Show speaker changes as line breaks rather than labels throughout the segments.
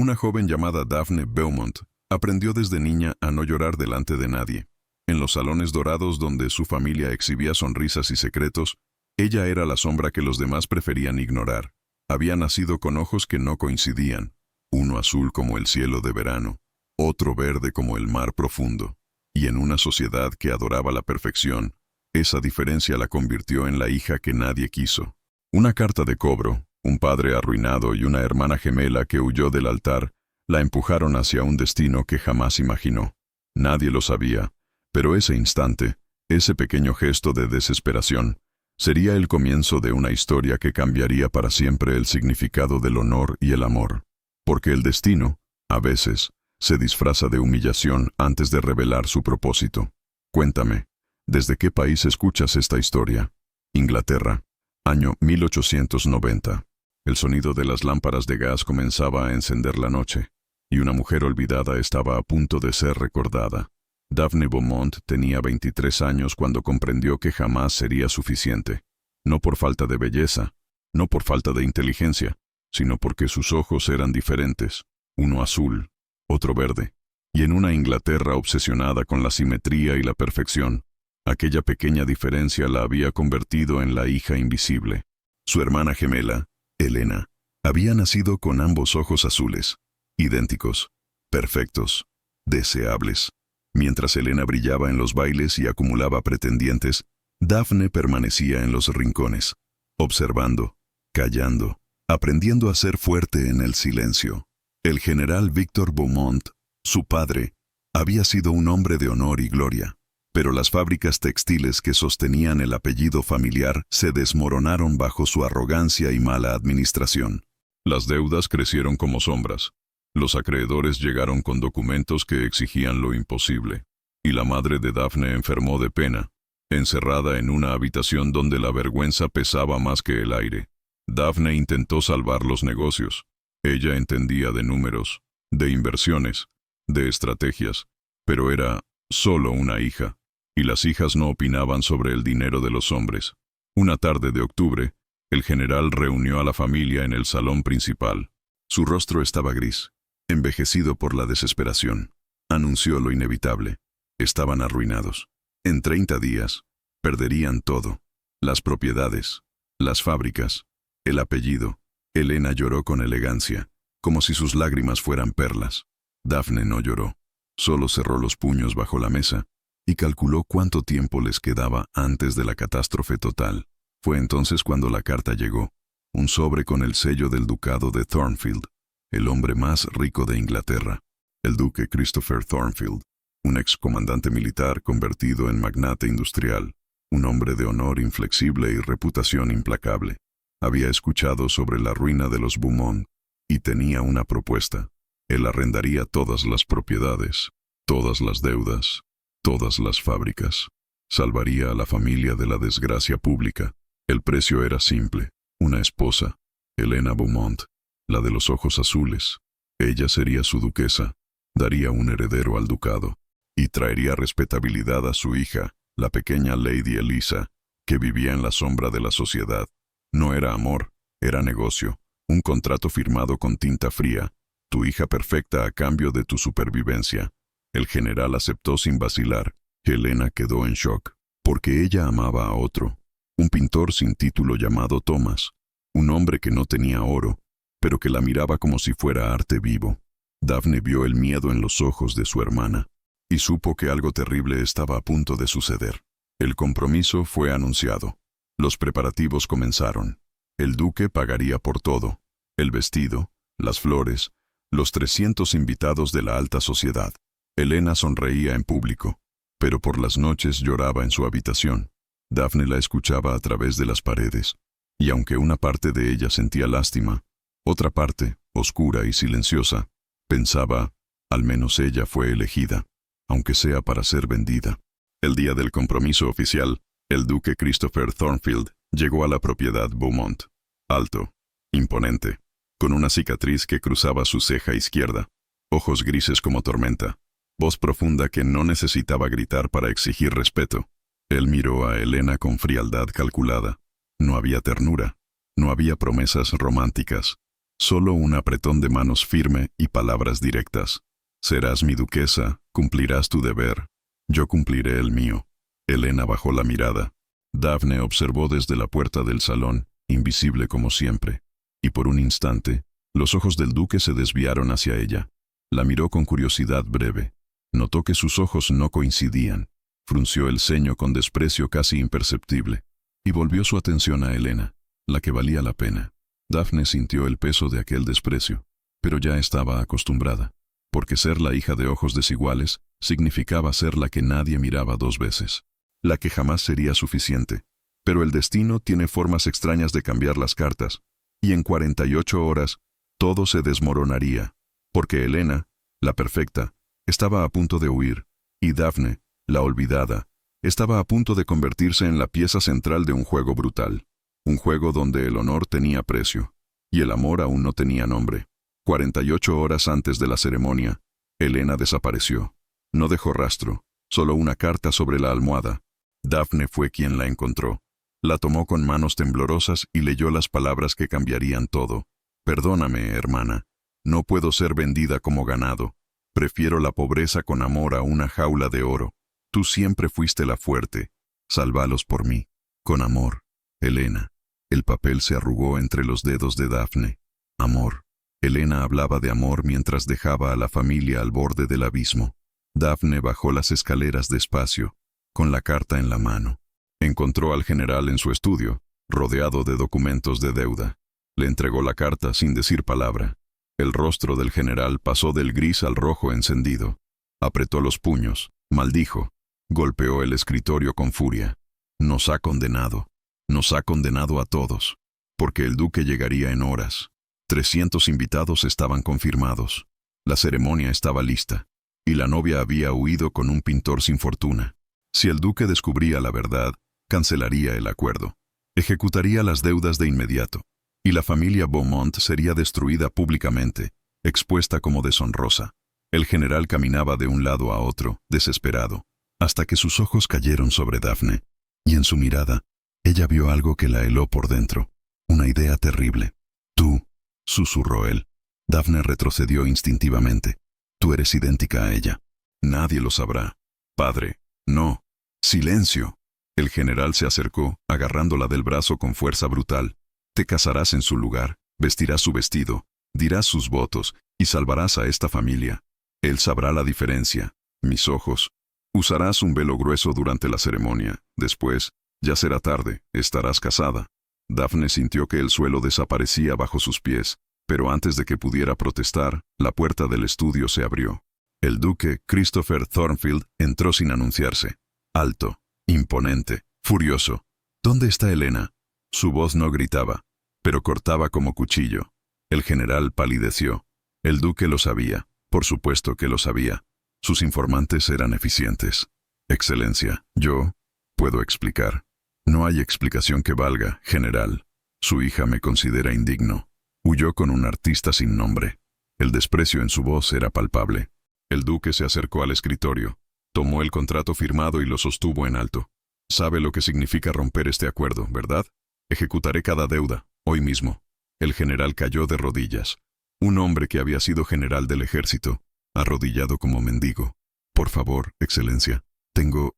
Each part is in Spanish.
Una joven llamada Daphne Beaumont aprendió desde niña a no llorar delante de nadie. En los salones dorados donde su familia exhibía sonrisas y secretos, ella era la sombra que los demás preferían ignorar. Había nacido con ojos que no coincidían, uno azul como el cielo de verano, otro verde como el mar profundo. Y en una sociedad que adoraba la perfección, esa diferencia la convirtió en la hija que nadie quiso. Una carta de cobro, un padre arruinado y una hermana gemela que huyó del altar, la empujaron hacia un destino que jamás imaginó. Nadie lo sabía, pero ese instante, ese pequeño gesto de desesperación, sería el comienzo de una historia que cambiaría para siempre el significado del honor y el amor. Porque el destino, a veces, se disfraza de humillación antes de revelar su propósito. Cuéntame, ¿desde qué país escuchas esta historia? Inglaterra, año 1890. El sonido de las lámparas de gas comenzaba a encender la noche, y una mujer olvidada estaba a punto de ser recordada. Daphne Beaumont tenía 23 años cuando comprendió que jamás sería suficiente. No por falta de belleza, no por falta de inteligencia, sino porque sus ojos eran diferentes, uno azul, otro verde, y en una Inglaterra obsesionada con la simetría y la perfección, aquella pequeña diferencia la había convertido en la hija invisible. Su hermana gemela, Helena, había nacido con ambos ojos azules, idénticos, perfectos, deseables. Mientras Helena brillaba en los bailes y acumulaba pretendientes, Daphne permanecía en los rincones, observando, callando, aprendiendo a ser fuerte en el silencio. El general Victor Beaumont, su padre, había sido un hombre de honor y gloria, pero las fábricas textiles que sostenían el apellido familiar se desmoronaron bajo su arrogancia y mala administración. Las deudas crecieron como sombras. Los acreedores llegaron con documentos que exigían lo imposible, y la madre de Daphne enfermó de pena, encerrada en una habitación donde la vergüenza pesaba más que el aire. Daphne intentó salvar los negocios. Ella entendía de números, de inversiones, de estrategias, pero era solo una hija, y las hijas no opinaban sobre el dinero de los hombres. Una tarde de octubre, el general reunió a la familia en el salón principal. Su rostro estaba gris, envejecido por la desesperación. Anunció lo inevitable. Estaban arruinados. En 30 días, perderían todo. Las propiedades, las fábricas, el apellido. Helena lloró con elegancia, como si sus lágrimas fueran perlas. Daphne no lloró. Solo cerró los puños bajo la mesa y calculó cuánto tiempo les quedaba antes de la catástrofe total. Fue entonces cuando la carta llegó. Un sobre con el sello del ducado de Thornfield, el hombre más rico de Inglaterra, el duque Christopher Thornfield, un excomandante militar convertido en magnate industrial, un hombre de honor inflexible y reputación implacable. Había escuchado sobre la ruina de los Beaumont y tenía una propuesta. Él arrendaría todas las propiedades, todas las deudas, todas las fábricas. Salvaría a la familia de la desgracia pública. El precio era simple. Una esposa, Helena Beaumont, la de los ojos azules. Ella sería su duquesa, daría un heredero al ducado, y traería respetabilidad a su hija, la pequeña Lady Eliza, que vivía en la sombra de la sociedad. No era amor, era negocio, un contrato firmado con tinta fría, tu hija perfecta a cambio de tu supervivencia. El general aceptó sin vacilar. Helena quedó en shock, porque ella amaba a otro, un pintor sin título llamado Thomas, un hombre que no tenía oro, pero que la miraba como si fuera arte vivo. Daphne vio el miedo en los ojos de su hermana, y supo que algo terrible estaba a punto de suceder. El compromiso fue anunciado. Los preparativos comenzaron. El duque pagaría por todo: el vestido, las flores, los 300 invitados de la alta sociedad. Helena sonreía en público, pero por las noches lloraba en su habitación. Daphne la escuchaba a través de las paredes, y aunque una parte de ella sentía lástima, otra parte, oscura y silenciosa, pensaba, al menos ella fue elegida, aunque sea para ser vendida. El día del compromiso oficial, el duque Christopher Thornfield llegó a la propiedad Beaumont, alto, imponente, con una cicatriz que cruzaba su ceja izquierda, ojos grises como tormenta, voz profunda que no necesitaba gritar para exigir respeto. Él miró a Helena con frialdad calculada. No había ternura, no había promesas románticas, Solo un apretón de manos firme y palabras directas. Serás mi duquesa, cumplirás tu deber. Yo cumpliré el mío. Elena bajó la mirada. Daphne observó desde la puerta del salón, invisible como siempre, y por un instante, los ojos del duque se desviaron hacia ella. La miró con curiosidad breve. Notó que sus ojos no coincidían. Frunció el ceño con desprecio casi imperceptible, y volvió su atención a Elena, la que valía la pena. Daphne sintió el peso de aquel desprecio, pero ya estaba acostumbrada, porque ser la hija de ojos desiguales significaba ser la que nadie miraba dos veces, la que jamás sería suficiente. Pero el destino tiene formas extrañas de cambiar las cartas, y en 48 horas todo se desmoronaría, porque Elena, la perfecta, estaba a punto de huir, y Daphne, la olvidada, estaba a punto de convertirse en la pieza central de un juego brutal. Un juego donde el honor tenía precio, y el amor aún no tenía nombre. 48 horas antes de la ceremonia, Elena desapareció. No dejó rastro, solo una carta sobre la almohada. Daphne fue quien la encontró. La tomó con manos temblorosas y leyó las palabras que cambiarían todo. Perdóname, hermana. No puedo ser vendida como ganado. Prefiero la pobreza con amor a una jaula de oro. Tú siempre fuiste la fuerte. Sálvalos por mí. Con amor. Elena. El papel se arrugó entre los dedos de Daphne. Amor. Elena hablaba de amor mientras dejaba a la familia al borde del abismo. Daphne bajó las escaleras despacio, con la carta en la mano. Encontró al general en su estudio, rodeado de documentos de deuda. Le entregó la carta sin decir palabra. El rostro del general pasó del gris al rojo encendido. Apretó los puños, maldijo, golpeó el escritorio con furia. Nos ha condenado. Nos ha condenado a todos, porque el duque llegaría en horas. 300 invitados estaban confirmados. La ceremonia estaba lista, y la novia había huido con un pintor sin fortuna. Si el duque descubría la verdad, cancelaría el acuerdo. Ejecutaría las deudas de inmediato, y la familia Beaumont sería destruida públicamente, expuesta como deshonrosa. El general caminaba de un lado a otro, desesperado, hasta que sus ojos cayeron sobre Daphne, y en su mirada, ella vio algo que la heló por dentro, una idea terrible. Tú, susurró él. Daphne retrocedió instintivamente. Tú eres idéntica a ella. Nadie lo sabrá. Padre, no. Silencio. El general se acercó, agarrándola del brazo con fuerza brutal. Te casarás en su lugar, vestirás su vestido, dirás sus votos, y salvarás a esta familia. Él sabrá la diferencia. Mis ojos. Usarás un velo grueso durante la ceremonia. Después, ya será tarde, estarás casada. Daphne sintió que el suelo desaparecía bajo sus pies, pero antes de que pudiera protestar, la puerta del estudio se abrió. El duque, Christopher Thornfield, entró sin anunciarse. Alto, imponente, furioso. ¿Dónde está Elena? Su voz no gritaba, pero cortaba como cuchillo. El general palideció. El duque lo sabía, por supuesto que lo sabía. Sus informantes eran eficientes. Excelencia, yo puedo explicar. No hay explicación que valga, general. Su hija me considera indigno. Huyó con un artista sin nombre. El desprecio en su voz era palpable. El duque se acercó al escritorio, tomó el contrato firmado y lo sostuvo en alto. Sabe lo que significa romper este acuerdo, ¿verdad? Ejecutaré cada deuda, hoy mismo. El general cayó de rodillas. Un hombre que había sido general del ejército, arrodillado como mendigo. Por favor, excelencia, tengo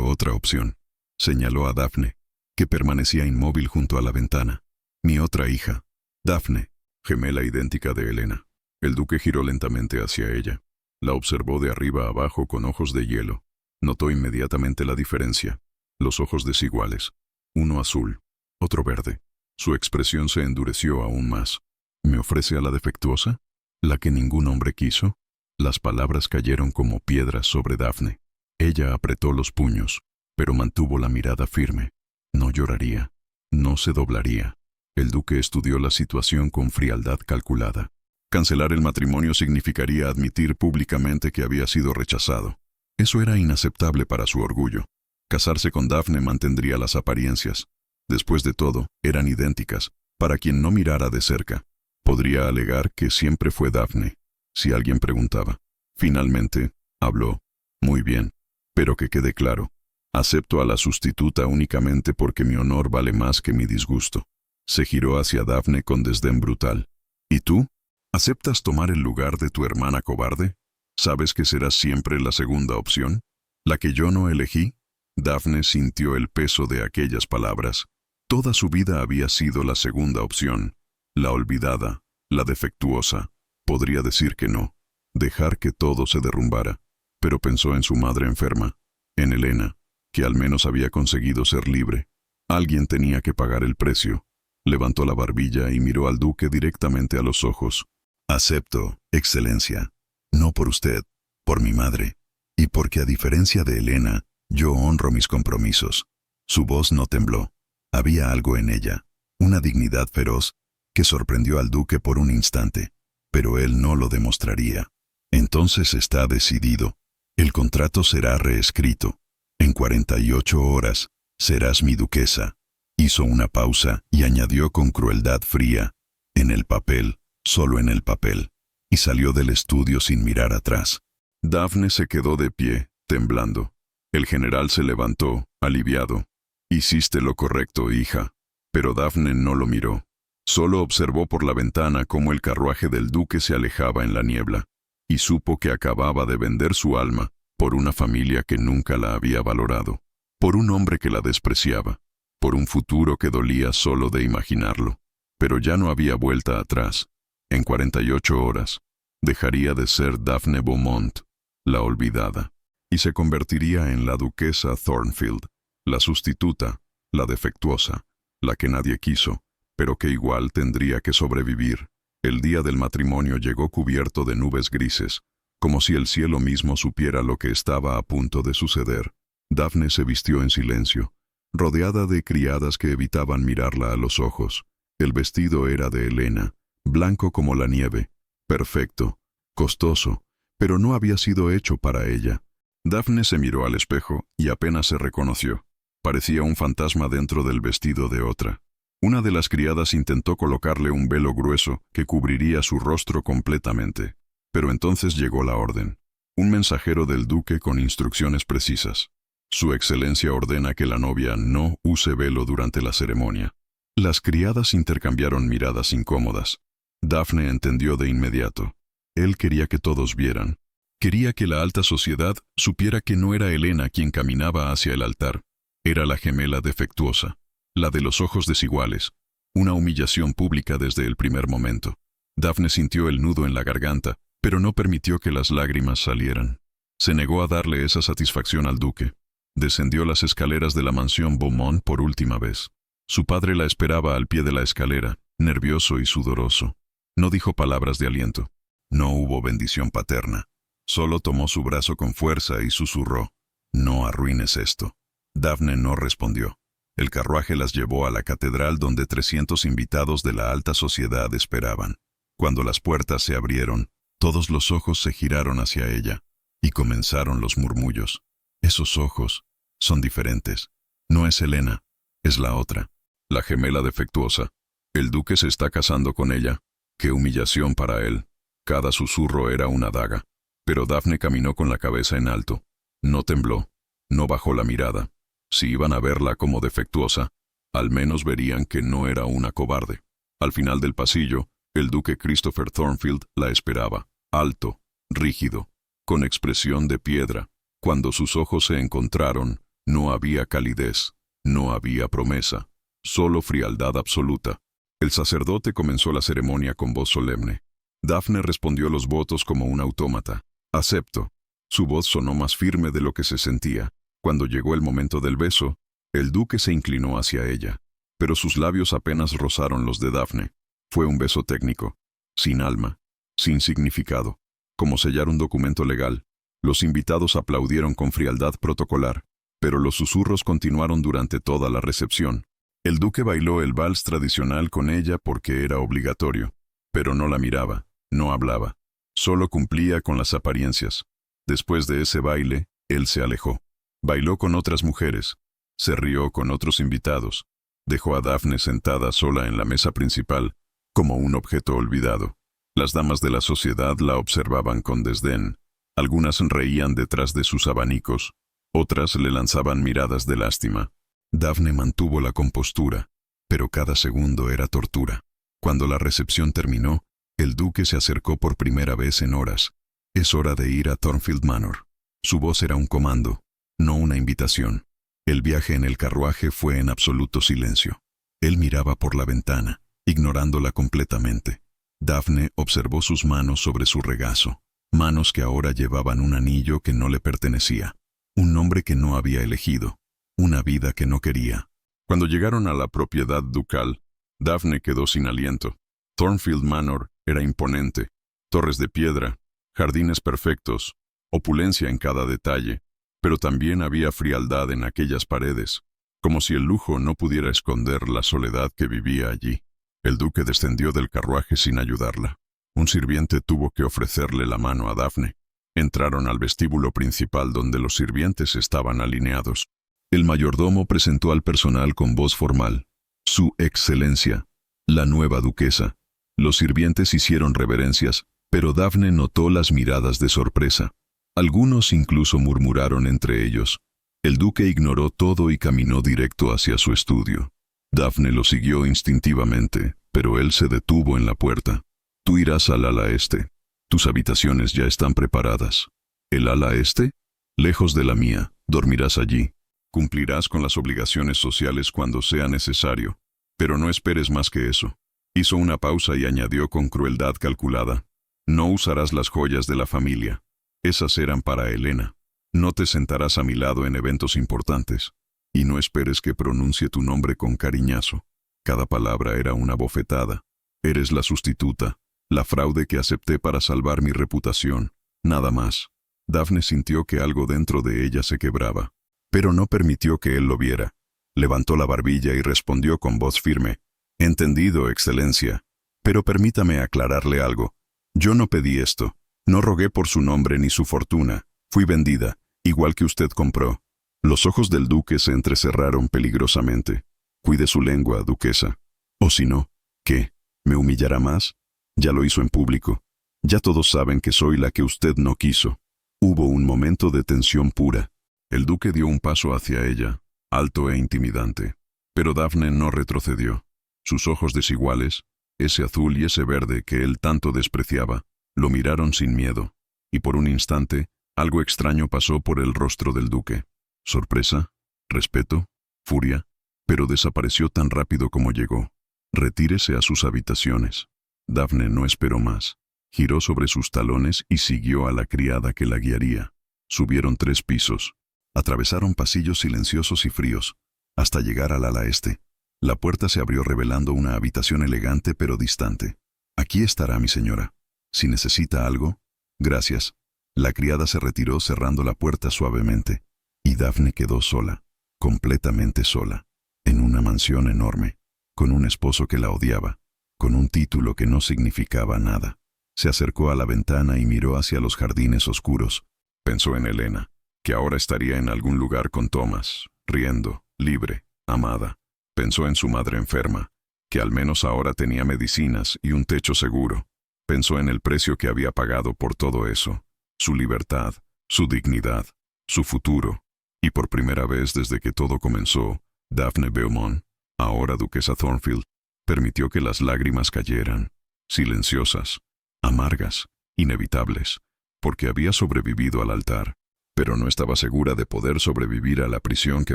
otra opción. Señaló a Daphne, que permanecía inmóvil junto a la ventana. Mi otra hija, Daphne, gemela idéntica de Elena. El duque giró lentamente hacia ella. La observó de arriba a abajo con ojos de hielo. Notó inmediatamente la diferencia. Los ojos desiguales. Uno azul, otro verde. Su expresión se endureció aún más. ¿Me ofrece a la defectuosa? ¿La que ningún hombre quiso? Las palabras cayeron como piedras sobre Daphne. Ella apretó los puños, pero mantuvo la mirada firme. No lloraría, no se doblaría. El duque estudió la situación con frialdad calculada. Cancelar el matrimonio significaría admitir públicamente que había sido rechazado. Eso era inaceptable para su orgullo. Casarse con Daphne mantendría las apariencias. Después de todo, eran idénticas. Para quien no mirara de cerca, podría alegar que siempre fue Daphne, si alguien preguntaba. Finalmente, habló. Muy bien, pero que quede claro. Acepto a la sustituta únicamente porque mi honor vale más que mi disgusto. Se giró hacia Daphne con desdén brutal. ¿Y tú? ¿Aceptas tomar el lugar de tu hermana cobarde? ¿Sabes que serás siempre la segunda opción? ¿La que yo no elegí? Daphne sintió el peso de aquellas palabras. Toda su vida había sido la segunda opción, la olvidada, la defectuosa. Podría decir que no, dejar que todo se derrumbara, pero pensó en su madre enferma, en Helena, que al menos había conseguido ser libre. Alguien tenía que pagar el precio. Levantó la barbilla y miró al duque directamente a los ojos. Acepto, Excelencia. No por usted, por mi madre. Y porque a diferencia de Helena, yo honro mis compromisos. Su voz no tembló. Había algo en ella, una dignidad feroz, que sorprendió al duque por un instante, pero él no lo demostraría. Entonces está decidido. El contrato será reescrito. En 48 horas, serás mi duquesa. Hizo una pausa y añadió con crueldad fría, en el papel, solo en el papel, y salió del estudio sin mirar atrás. Daphne se quedó de pie, temblando. El general se levantó, aliviado. Hiciste lo correcto, hija. Pero Daphne no lo miró. Solo observó por la ventana cómo el carruaje del duque se alejaba en la niebla, y supo que acababa de vender su alma por una familia que nunca la había valorado, por un hombre que la despreciaba, por un futuro que dolía solo de imaginarlo. Pero ya no había vuelta atrás. En 48 horas, dejaría de ser Daphne Beaumont, la olvidada, y se convertiría en la duquesa Thornfield, la sustituta, la defectuosa, la que nadie quiso, pero que igual tendría que sobrevivir. El día del matrimonio llegó cubierto de nubes grises, como si el cielo mismo supiera lo que estaba a punto de suceder. Daphne se vistió en silencio, rodeada de criadas que evitaban mirarla a los ojos. El vestido era de Helena, blanco como la nieve, perfecto, costoso, pero no había sido hecho para ella. Daphne se miró al espejo y apenas se reconoció. Parecía un fantasma dentro del vestido de otra. Una de las criadas intentó colocarle un velo grueso que cubriría su rostro completamente, pero entonces llegó la orden. Un mensajero del duque con instrucciones precisas. Su excelencia ordena que la novia no use velo durante la ceremonia. Las criadas intercambiaron miradas incómodas. Daphne entendió de inmediato. Él quería que todos vieran. Quería que la alta sociedad supiera que no era Helena quien caminaba hacia el altar. Era la gemela defectuosa, la de los ojos desiguales. Una humillación pública desde el primer momento. Daphne sintió el nudo en la garganta, pero no permitió que las lágrimas salieran. Se negó a darle esa satisfacción al duque. Descendió las escaleras de la mansión Beaumont por última vez. Su padre la esperaba al pie de la escalera, nervioso y sudoroso. No dijo palabras de aliento. No hubo bendición paterna. Solo tomó su brazo con fuerza y susurró: «No arruines esto». Daphne no respondió. El carruaje las llevó a la catedral donde 300 invitados de la alta sociedad esperaban. Cuando las puertas se abrieron, todos los ojos se giraron hacia ella, y comenzaron los murmullos. Esos ojos son diferentes. No es Helena, es la otra, la gemela defectuosa. El duque se está casando con ella. Qué humillación para él. Cada susurro era una daga. Pero Daphne caminó con la cabeza en alto. No tembló, no bajó la mirada. Si iban a verla como defectuosa, al menos verían que no era una cobarde. Al final del pasillo, el duque Christopher Thornfield la esperaba, alto, rígido, con expresión de piedra. Cuando sus ojos se encontraron, no había calidez, no había promesa, solo frialdad absoluta. El sacerdote comenzó la ceremonia con voz solemne. Daphne respondió los votos como un autómata. «Acepto». Su voz sonó más firme de lo que se sentía. Cuando llegó el momento del beso, el duque se inclinó hacia ella, pero sus labios apenas rozaron los de Daphne. Fue un beso técnico, sin alma, sin significado, como sellar un documento legal. Los invitados aplaudieron con frialdad protocolar, pero los susurros continuaron durante toda la recepción. El duque bailó el vals tradicional con ella porque era obligatorio, pero no la miraba, no hablaba, solo cumplía con las apariencias. Después de ese baile, él se alejó. Bailó con otras mujeres, se rió con otros invitados, dejó a Daphne sentada sola en la mesa principal, como un objeto olvidado. Las damas de la sociedad la observaban con desdén. Algunas reían detrás de sus abanicos, otras le lanzaban miradas de lástima. Daphne mantuvo la compostura, pero cada segundo era tortura. Cuando la recepción terminó, El duque se acercó por primera vez en horas. Es hora de ir a Thornfield Manor. Su voz era un comando, no una invitación. El viaje en el carruaje fue en absoluto silencio. Él miraba por la ventana, ignorándola completamente. Daphne observó sus manos sobre su regazo, manos que ahora llevaban un anillo que no le pertenecía, un nombre que no había elegido, una vida que no quería. Cuando llegaron a la propiedad ducal, Daphne quedó sin aliento. Thornfield Manor era imponente, torres de piedra, jardines perfectos, opulencia en cada detalle, pero también había frialdad en aquellas paredes, como si el lujo no pudiera esconder la soledad que vivía allí. El duque descendió del carruaje sin ayudarla. Un sirviente tuvo que ofrecerle la mano a Daphne. Entraron al vestíbulo principal donde los sirvientes estaban alineados. El mayordomo presentó al personal con voz formal. Su Excelencia, la nueva duquesa. Los sirvientes hicieron reverencias, pero Daphne notó las miradas de sorpresa. Algunos incluso murmuraron entre ellos. El duque ignoró todo y caminó directo hacia su estudio. Daphne lo siguió instintivamente, pero él se detuvo en la puerta. Tú irás al ala este. Tus habitaciones ya están preparadas. ¿El ala este? Lejos de la mía, dormirás allí. Cumplirás con las obligaciones sociales cuando sea necesario, pero no esperes más que eso. Hizo una pausa y añadió con crueldad calculada. No usarás las joyas de la familia. Esas eran para Helena. No te sentarás a mi lado en eventos importantes. Y no esperes que pronuncie tu nombre con cariñazo. Cada palabra era una bofetada. Eres la sustituta, la fraude que acepté para salvar mi reputación. Nada más. Daphne sintió que algo dentro de ella se quebraba, pero no permitió que él lo viera. Levantó la barbilla y respondió con voz firme. Entendido, Excelencia. Pero permítame aclararle algo. Yo no pedí esto. No rogué por su nombre ni su fortuna. Fui vendida, igual que usted compró. Los ojos del duque se entrecerraron peligrosamente. Cuide su lengua, duquesa. O si no, ¿qué? ¿Me humillará más? Ya lo hizo en público. Ya todos saben que soy la que usted no quiso. Hubo un momento de tensión pura. El duque dio un paso hacia ella, alto e intimidante. Pero Daphne no retrocedió. Sus ojos desiguales, ese azul y ese verde que él tanto despreciaba, lo miraron sin miedo, y por un instante, algo extraño pasó por el rostro del duque. Sorpresa, respeto, furia, pero desapareció tan rápido como llegó. Retírese a sus habitaciones. Daphne no esperó más. Giró sobre sus talones y siguió a la criada que la guiaría. Subieron 3 pisos. Atravesaron pasillos silenciosos y fríos, hasta llegar al ala este. La puerta se abrió revelando una habitación elegante pero distante. Aquí estará mi señora. Si necesita algo, gracias. La criada se retiró cerrando la puerta suavemente, y Daphne quedó sola, completamente sola, en una mansión enorme, con un esposo que la odiaba, con un título que no significaba nada. Se acercó a la ventana y miró hacia los jardines oscuros. Pensó en Helena, que ahora estaría en algún lugar con Thomas, riendo, libre, amada. Pensó en su madre enferma, que al menos ahora tenía medicinas y un techo seguro. Pensó en el precio que había pagado por todo eso, su libertad, su dignidad, su futuro. Y por primera vez desde que todo comenzó, Daphne Beaumont, ahora duquesa Thornfield, permitió que las lágrimas cayeran, silenciosas, amargas, inevitables, porque había sobrevivido al altar, pero no estaba segura de poder sobrevivir a la prisión que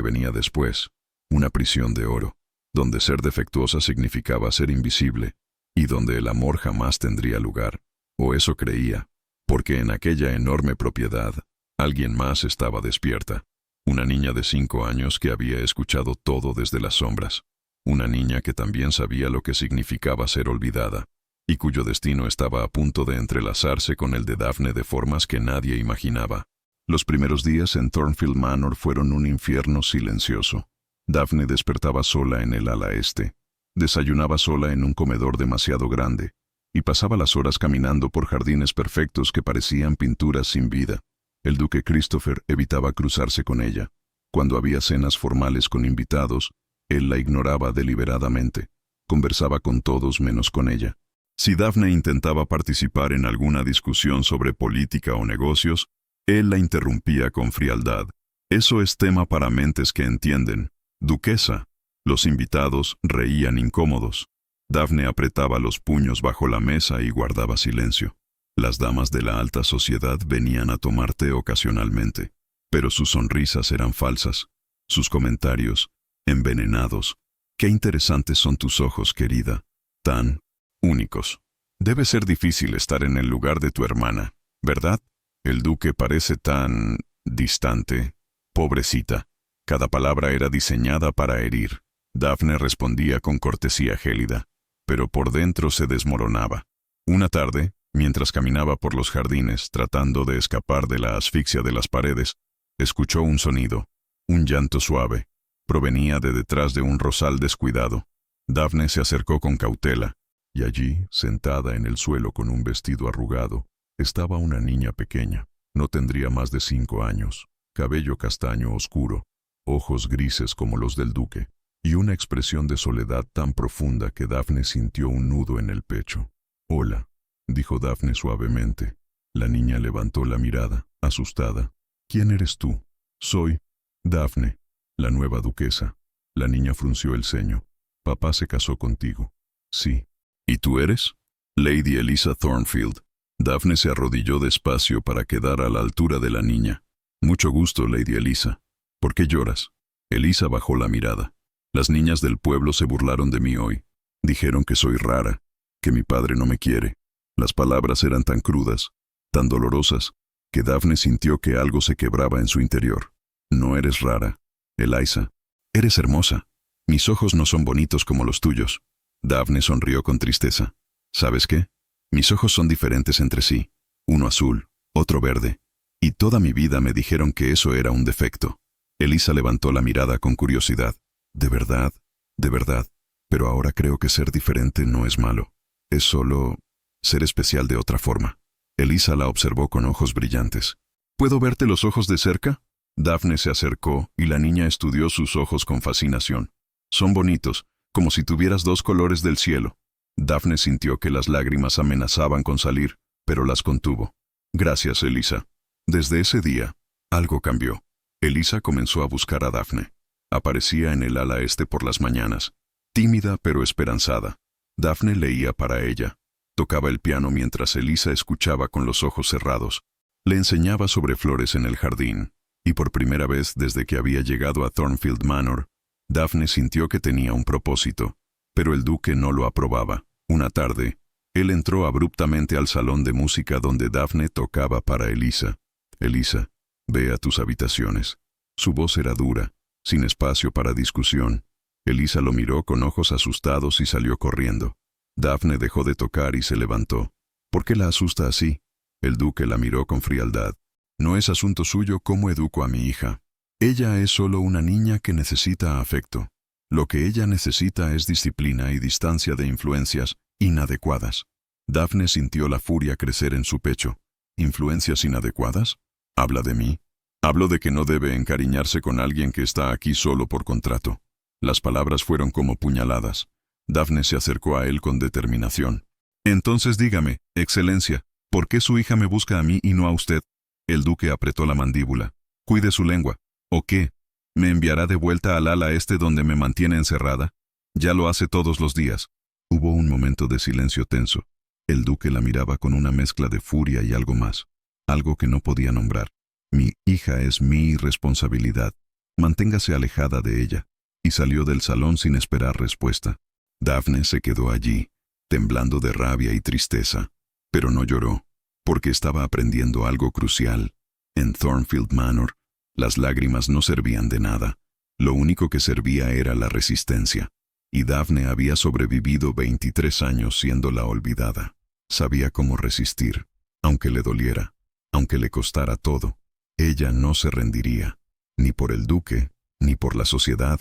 venía después. Una prisión de oro, donde ser defectuosa significaba ser invisible, y donde el amor jamás tendría lugar, o eso creía, porque en aquella enorme propiedad, alguien más estaba despierta. Una niña de 5 años que había escuchado todo desde las sombras. Una niña que también sabía lo que significaba ser olvidada, y cuyo destino estaba a punto de entrelazarse con el de Daphne de formas que nadie imaginaba. Los primeros días en Thornfield Manor fueron un infierno silencioso. Daphne despertaba sola en el ala este, desayunaba sola en un comedor demasiado grande, y pasaba las horas caminando por jardines perfectos que parecían pinturas sin vida. El duque Christopher evitaba cruzarse con ella. Cuando había cenas formales con invitados, él la ignoraba deliberadamente. Conversaba con todos menos con ella. Si Daphne intentaba participar en alguna discusión sobre política o negocios, él la interrumpía con frialdad. Eso es tema para mentes que entienden. Duquesa. Los invitados reían incómodos. Daphne apretaba los puños bajo la mesa y guardaba silencio. Las damas de la alta sociedad venían a tomar té ocasionalmente, pero sus sonrisas eran falsas, sus comentarios envenenados. «Qué interesantes son tus ojos, querida, tan únicos. Debe ser difícil estar en el lugar de tu hermana, ¿verdad? El duque parece tan distante. Pobrecita». Cada palabra era diseñada para herir. Daphne respondía con cortesía gélida, pero por dentro se desmoronaba. Una tarde, mientras caminaba por los jardines tratando de escapar de la asfixia de las paredes, escuchó un sonido, un llanto suave. Provenía de detrás de un rosal descuidado. Daphne se acercó con cautela, y allí, sentada en el suelo con un vestido arrugado, estaba una niña pequeña. No tendría más de 5 años, cabello castaño oscuro, ojos grises como los del duque, y una expresión de soledad tan profunda que Daphne sintió un nudo en el pecho. «Hola», dijo Daphne suavemente. La niña levantó la mirada, asustada. «¿Quién eres tú?» «Soy Daphne, la nueva duquesa». La niña frunció el ceño. «Papá se casó contigo». «Sí». «¿Y tú eres?» «Lady Eliza Thornfield». Daphne se arrodilló despacio para quedar a la altura de la niña. «Mucho gusto, Lady Eliza. ¿Por qué lloras?» Eliza bajó la mirada. «Las niñas del pueblo se burlaron de mí hoy. Dijeron que soy rara, que mi padre no me quiere». Las palabras eran tan crudas, tan dolorosas, que Daphne sintió que algo se quebraba en su interior. «No eres rara, Eliza. Eres hermosa. Mis ojos no son bonitos como los tuyos». Daphne sonrió con tristeza. «¿Sabes qué? Mis ojos son diferentes entre sí, uno azul, otro verde, y toda mi vida me dijeron que eso era un defecto». Eliza levantó la mirada con curiosidad. «¿De verdad? De verdad. Pero ahora creo que ser diferente no es malo. Es solo ser especial de otra forma». Eliza la observó con ojos brillantes. «¿Puedo verte los ojos de cerca?» Daphne se acercó y la niña estudió sus ojos con fascinación. «Son bonitos, como si tuvieras 2 colores del cielo». Daphne sintió que las lágrimas amenazaban con salir, pero las contuvo. «Gracias, Eliza». Desde ese día, algo cambió. Eliza comenzó a buscar a Daphne. Aparecía en el ala este por las mañanas, tímida pero esperanzada. Daphne leía para ella. Tocaba el piano mientras Eliza escuchaba con los ojos cerrados. Le enseñaba sobre flores en el jardín, y por primera vez desde que había llegado a Thornfield Manor, Daphne sintió que tenía un propósito, pero el duque no lo aprobaba. Una tarde, él entró abruptamente al salón de música donde Daphne tocaba para Eliza. «Eliza, ve a tus habitaciones». Su voz era dura, sin espacio para discusión. Eliza lo miró con ojos asustados y salió corriendo. Daphne dejó de tocar y se levantó. «¿Por qué la asusta así?» El duque la miró con frialdad. «No es asunto suyo cómo educo a mi hija. Ella es solo una niña que necesita afecto. Lo que ella necesita es disciplina y distancia de influencias inadecuadas». Daphne sintió la furia crecer en su pecho. «¿Influencias inadecuadas? ¿Habla de mí? Hablo de que no debe encariñarse con alguien que está aquí solo por contrato». Las palabras fueron como puñaladas. Daphne se acercó a él con determinación. «Entonces dígame, Excelencia, ¿por qué su hija me busca a mí y no a usted?» El duque apretó la mandíbula. «Cuide su lengua. ¿O qué? ¿Me enviará de vuelta al ala este donde me mantiene encerrada? Ya lo hace todos los días». Hubo un momento de silencio tenso. El duque la miraba con una mezcla de furia y algo más. Algo que no podía nombrar. «Mi hija es mi irresponsabilidad. Manténgase alejada de ella». Y salió del salón sin esperar respuesta. Daphne se quedó allí, temblando de rabia y tristeza, pero no lloró, porque estaba aprendiendo algo crucial. En Thornfield Manor, las lágrimas no servían de nada. Lo único que servía era la resistencia. Y Daphne había sobrevivido 23 años siendo la olvidada. Sabía cómo resistir, aunque le doliera, aunque le costara todo. Ella no se rendiría, ni por el duque, ni por la sociedad,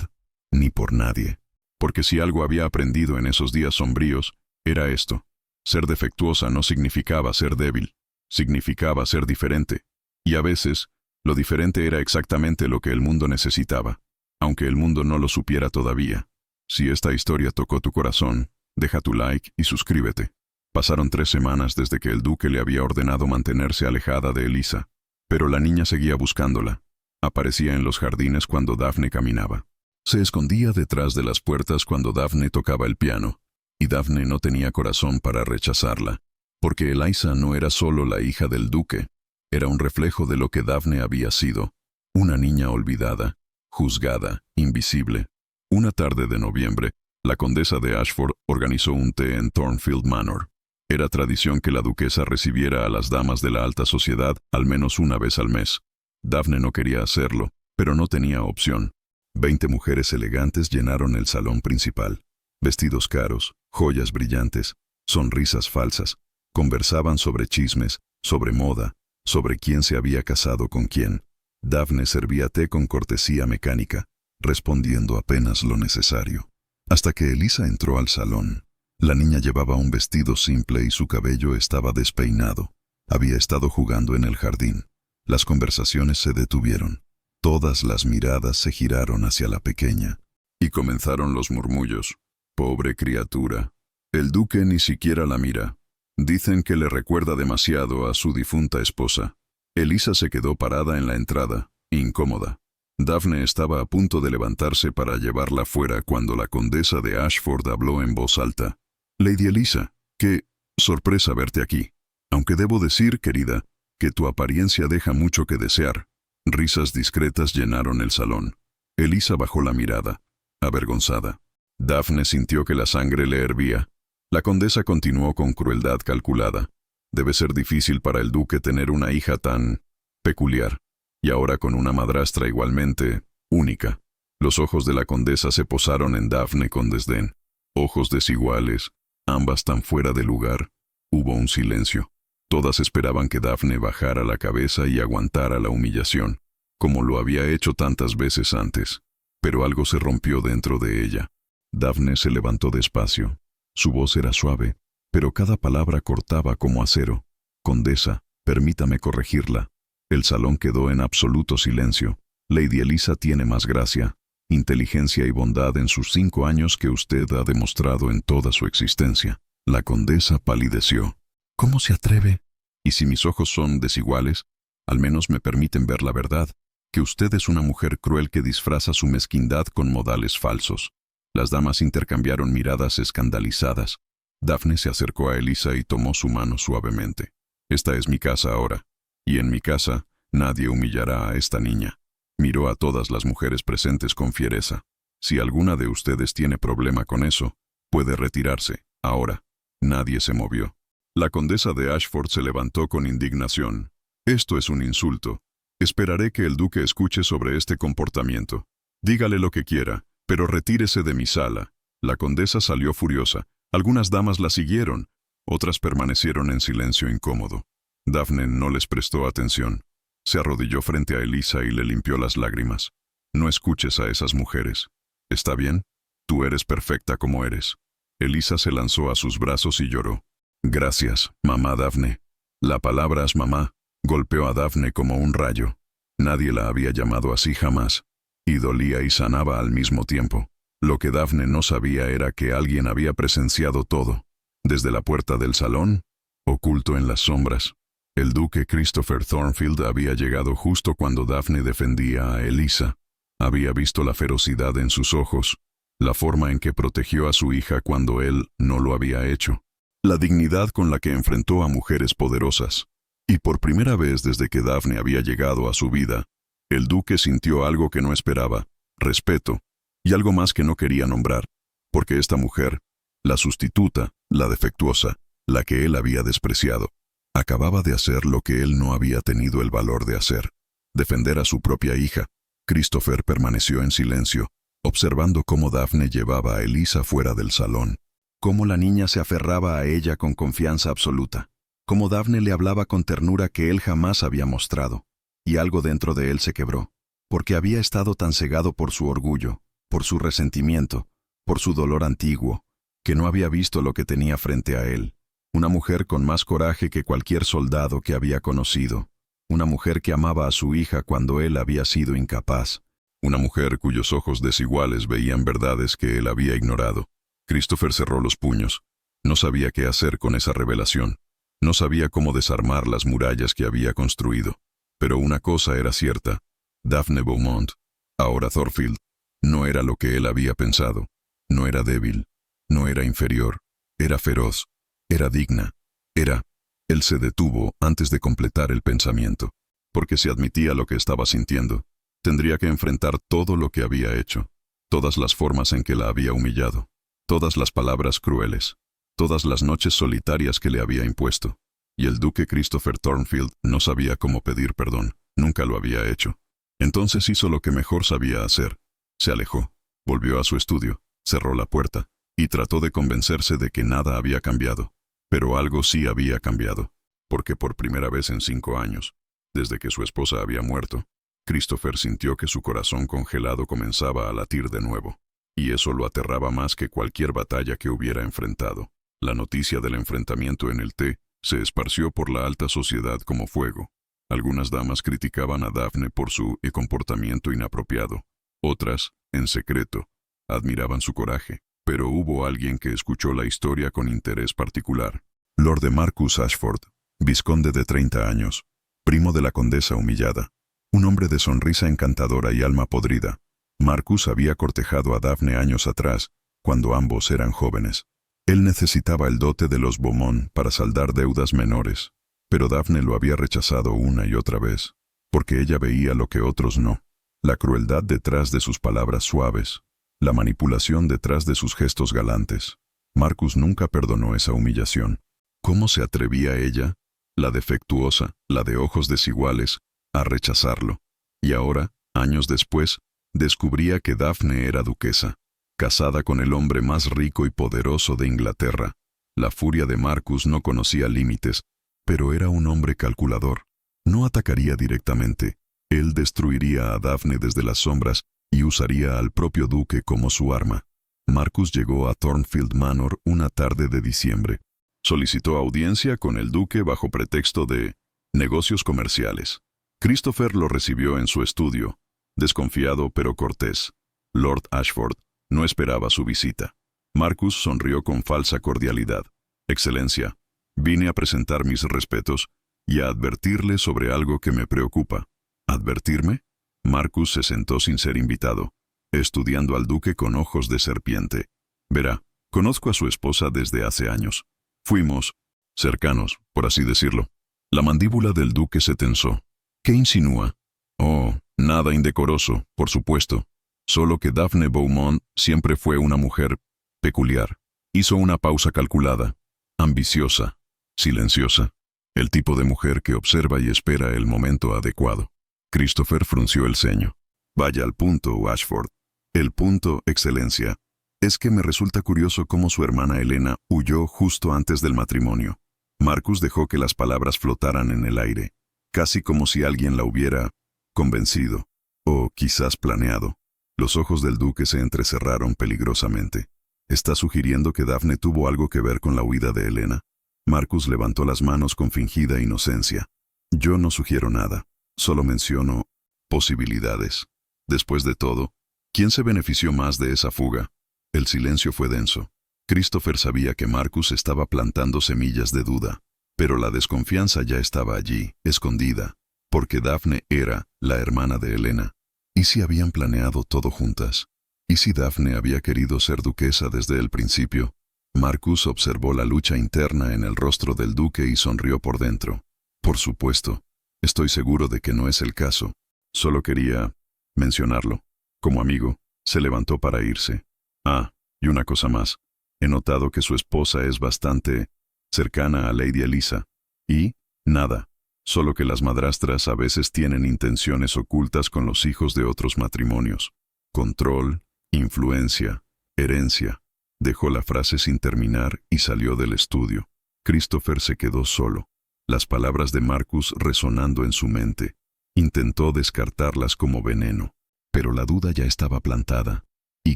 ni por nadie. Porque si algo había aprendido en esos días sombríos, era esto. Ser defectuosa no significaba ser débil, significaba ser diferente. Y a veces, lo diferente era exactamente lo que el mundo necesitaba, aunque el mundo no lo supiera todavía. Si esta historia tocó tu corazón, deja tu like y suscríbete. Pasaron 3 semanas desde que el duque le había ordenado mantenerse alejada de Eliza, pero la niña seguía buscándola. Aparecía en los jardines cuando Daphne caminaba. Se escondía detrás de las puertas cuando Daphne tocaba el piano. y Daphne no tenía corazón para rechazarla, porque Eliza no era solo la hija del duque, era un reflejo de lo que Daphne había sido, una niña olvidada, juzgada, invisible. Una tarde de noviembre, la condesa de Ashford organizó un té en Thornfield Manor. Era tradición que la duquesa recibiera a las damas de la alta sociedad al menos una vez al mes. Daphne no quería hacerlo, pero no tenía opción. 20 mujeres elegantes llenaron el salón principal. Vestidos caros, joyas brillantes, sonrisas falsas. Conversaban sobre chismes, sobre moda, sobre quién se había casado con quién. Daphne servía té con cortesía mecánica, respondiendo apenas lo necesario. Hasta que Eliza entró al salón. La niña llevaba un vestido simple y su cabello estaba despeinado. Había estado jugando en el jardín. Las conversaciones se detuvieron. Todas las miradas se giraron hacia la pequeña. Y comenzaron los murmullos. Pobre criatura. El duque ni siquiera la mira. Dicen que le recuerda demasiado a su difunta esposa. Eliza se quedó parada en la entrada, incómoda. Daphne estaba a punto de levantarse para llevarla fuera cuando la condesa de Ashford habló en voz alta. Lady Eliza, qué sorpresa verte aquí. Aunque debo decir, querida, que tu apariencia deja mucho que desear. Risas discretas llenaron el salón. Eliza bajó la mirada, avergonzada. Daphne sintió que la sangre le hervía. La condesa continuó con crueldad calculada. Debe ser difícil para el duque tener una hija tan peculiar, y ahora con una madrastra igualmente única. Los ojos de la condesa se posaron en Daphne con desdén. Ojos desiguales, ambas tan fuera de lugar. Hubo un silencio. Todas esperaban que Daphne bajara la cabeza y aguantara la humillación, como lo había hecho tantas veces antes. Pero algo se rompió dentro de ella. Daphne se levantó despacio. Su voz era suave, pero cada palabra cortaba como acero. Condesa, permítame corregirla. El salón quedó en absoluto silencio. Lady Eliza tiene más gracia, inteligencia y bondad en sus 5 años que usted ha demostrado en toda su existencia. La condesa palideció. ¿Cómo se atreve? Y si mis ojos son desiguales, al menos me permiten ver la verdad, que usted es una mujer cruel que disfraza su mezquindad con modales falsos. Las damas intercambiaron miradas escandalizadas. Daphne se acercó a Eliza y tomó su mano suavemente. Esta es mi casa ahora, y en mi casa nadie humillará a esta niña. Miró a todas las mujeres presentes con fiereza. Si alguna de ustedes tiene problema con eso, puede retirarse, ahora. Nadie se movió. La condesa de Ashford se levantó con indignación. Esto es un insulto. Esperaré que el duque escuche sobre este comportamiento. Dígale lo que quiera, pero retírese de mi sala. La condesa salió furiosa. Algunas damas la siguieron, otras permanecieron en silencio incómodo. Daphne no les prestó atención. Se arrodilló frente a Eliza y le limpió las lágrimas. No escuches a esas mujeres. ¿Está bien? Tú eres perfecta como eres. Eliza se lanzó a sus brazos y lloró. Gracias, mamá Daphne. La palabra mamá golpeó a Daphne como un rayo. Nadie la había llamado así jamás. Y dolía y sanaba al mismo tiempo. Lo que Daphne no sabía era que alguien había presenciado todo. Desde la puerta del salón, oculto en las sombras. El duque Christopher Thornfield había llegado justo cuando Daphne defendía a Eliza. Había visto la ferocidad en sus ojos, la forma en que protegió a su hija cuando él no lo había hecho, la dignidad con la que enfrentó a mujeres poderosas. Y por primera vez desde que Daphne había llegado a su vida, el duque sintió algo que no esperaba, respeto, y algo más que no quería nombrar, porque esta mujer, la sustituta, la defectuosa, la que él había despreciado, acababa de hacer lo que él no había tenido el valor de hacer, defender a su propia hija. Christopher permaneció en silencio, observando cómo Daphne llevaba a Eliza fuera del salón, cómo la niña se aferraba a ella con confianza absoluta, cómo Daphne le hablaba con ternura que él jamás había mostrado, y algo dentro de él se quebró, porque había estado tan cegado por su orgullo, por su resentimiento, por su dolor antiguo, que no había visto lo que tenía frente a él. Una mujer con más coraje que cualquier soldado que había conocido. Una mujer que amaba a su hija cuando él había sido incapaz. Una mujer cuyos ojos desiguales veían verdades que él había ignorado. Christopher cerró los puños. No sabía qué hacer con esa revelación. No sabía cómo desarmar las murallas que había construido. Pero una cosa era cierta. Daphne Beaumont, ahora Thornfield, no era lo que él había pensado. No era débil. No era inferior. Era feroz. Era digna. Era... Él se detuvo antes de completar el pensamiento, porque si admitía lo que estaba sintiendo, tendría que enfrentar todo lo que había hecho, todas las formas en que la había humillado, todas las palabras crueles, todas las noches solitarias que le había impuesto. Y el duque Christopher Thornfield no sabía cómo pedir perdón, nunca lo había hecho. Entonces hizo lo que mejor sabía hacer. Se alejó, volvió a su estudio, cerró la puerta, y trató de convencerse de que nada había cambiado. Pero algo sí había cambiado, porque por primera vez en 5 años, desde que su esposa había muerto, Christopher sintió que su corazón congelado comenzaba a latir de nuevo, y eso lo aterraba más que cualquier batalla que hubiera enfrentado. La noticia del enfrentamiento en el té se esparció por la alta sociedad como fuego. Algunas damas criticaban a Daphne por su comportamiento inapropiado. Otras, en secreto, admiraban su coraje. Pero hubo alguien que escuchó la historia con interés particular. Lord de Marcus Ashford, vizconde de 30 años, primo de la condesa humillada. Un hombre de sonrisa encantadora y alma podrida. Marcus había cortejado a Daphne años atrás, cuando ambos eran jóvenes. Él necesitaba el dote de los Beaumont para saldar deudas menores, pero Daphne lo había rechazado una y otra vez, porque ella veía lo que otros no. La crueldad detrás de sus palabras suaves, la manipulación detrás de sus gestos galantes. Marcus nunca perdonó esa humillación. ¿Cómo se atrevía ella, la defectuosa, la de ojos desiguales, a rechazarlo? Y ahora, años después, descubría que Daphne era duquesa, casada con el hombre más rico y poderoso de Inglaterra. La furia de Marcus no conocía límites, pero era un hombre calculador. No atacaría directamente. Él destruiría a Daphne desde las sombras y usaría al propio duque como su arma. Marcus llegó a Thornfield Manor una tarde de diciembre. Solicitó audiencia con el duque bajo pretexto de negocios comerciales. Christopher lo recibió en su estudio, desconfiado pero cortés. Lord Ashford no esperaba su visita. Marcus sonrió con falsa cordialidad. Excelencia, vine a presentar mis respetos y a advertirle sobre algo que me preocupa. ¿Advertirme? Marcus se sentó sin ser invitado, estudiando al duque con ojos de serpiente. Verá, conozco a su esposa desde hace años. Fuimos cercanos, por así decirlo. La mandíbula del duque se tensó. ¿Qué insinúa? Oh, nada indecoroso, por supuesto. Solo que Daphne Beaumont siempre fue una mujer peculiar. Hizo una pausa calculada, ambiciosa, silenciosa. El tipo de mujer que observa y espera el momento adecuado. Christopher frunció el ceño. Vaya al punto, Ashford. El punto, excelencia, es que me resulta curioso cómo su hermana Helena huyó justo antes del matrimonio. Marcus dejó que las palabras flotaran en el aire, casi como si alguien la hubiera convencido, o quizás planeado. Los ojos del duque se entrecerraron peligrosamente. ¿Está sugiriendo que Daphne tuvo algo que ver con la huida de Helena? Marcus levantó las manos con fingida inocencia. Yo no sugiero nada. Solo menciono posibilidades. Después de todo, ¿quién se benefició más de esa fuga? El silencio fue denso. Christopher sabía que Marcus estaba plantando semillas de duda, pero la desconfianza ya estaba allí, escondida, porque Daphne era la hermana de Helena. ¿Y si habían planeado todo juntas? ¿Y si Daphne había querido ser duquesa desde el principio? Marcus observó la lucha interna en el rostro del duque y sonrió por dentro. Por supuesto. Estoy seguro de que no es el caso. Solo quería mencionarlo. Como amigo, se levantó para irse. Ah, y una cosa más. He notado que su esposa es bastante cercana a Lady Eliza. Y, nada. Solo que las madrastras a veces tienen intenciones ocultas con los hijos de otros matrimonios. Control, influencia, herencia. Dejó la frase sin terminar y salió del estudio. Christopher se quedó solo. Las palabras de Marcus resonando en su mente. Intentó descartarlas como veneno, pero la duda ya estaba plantada, y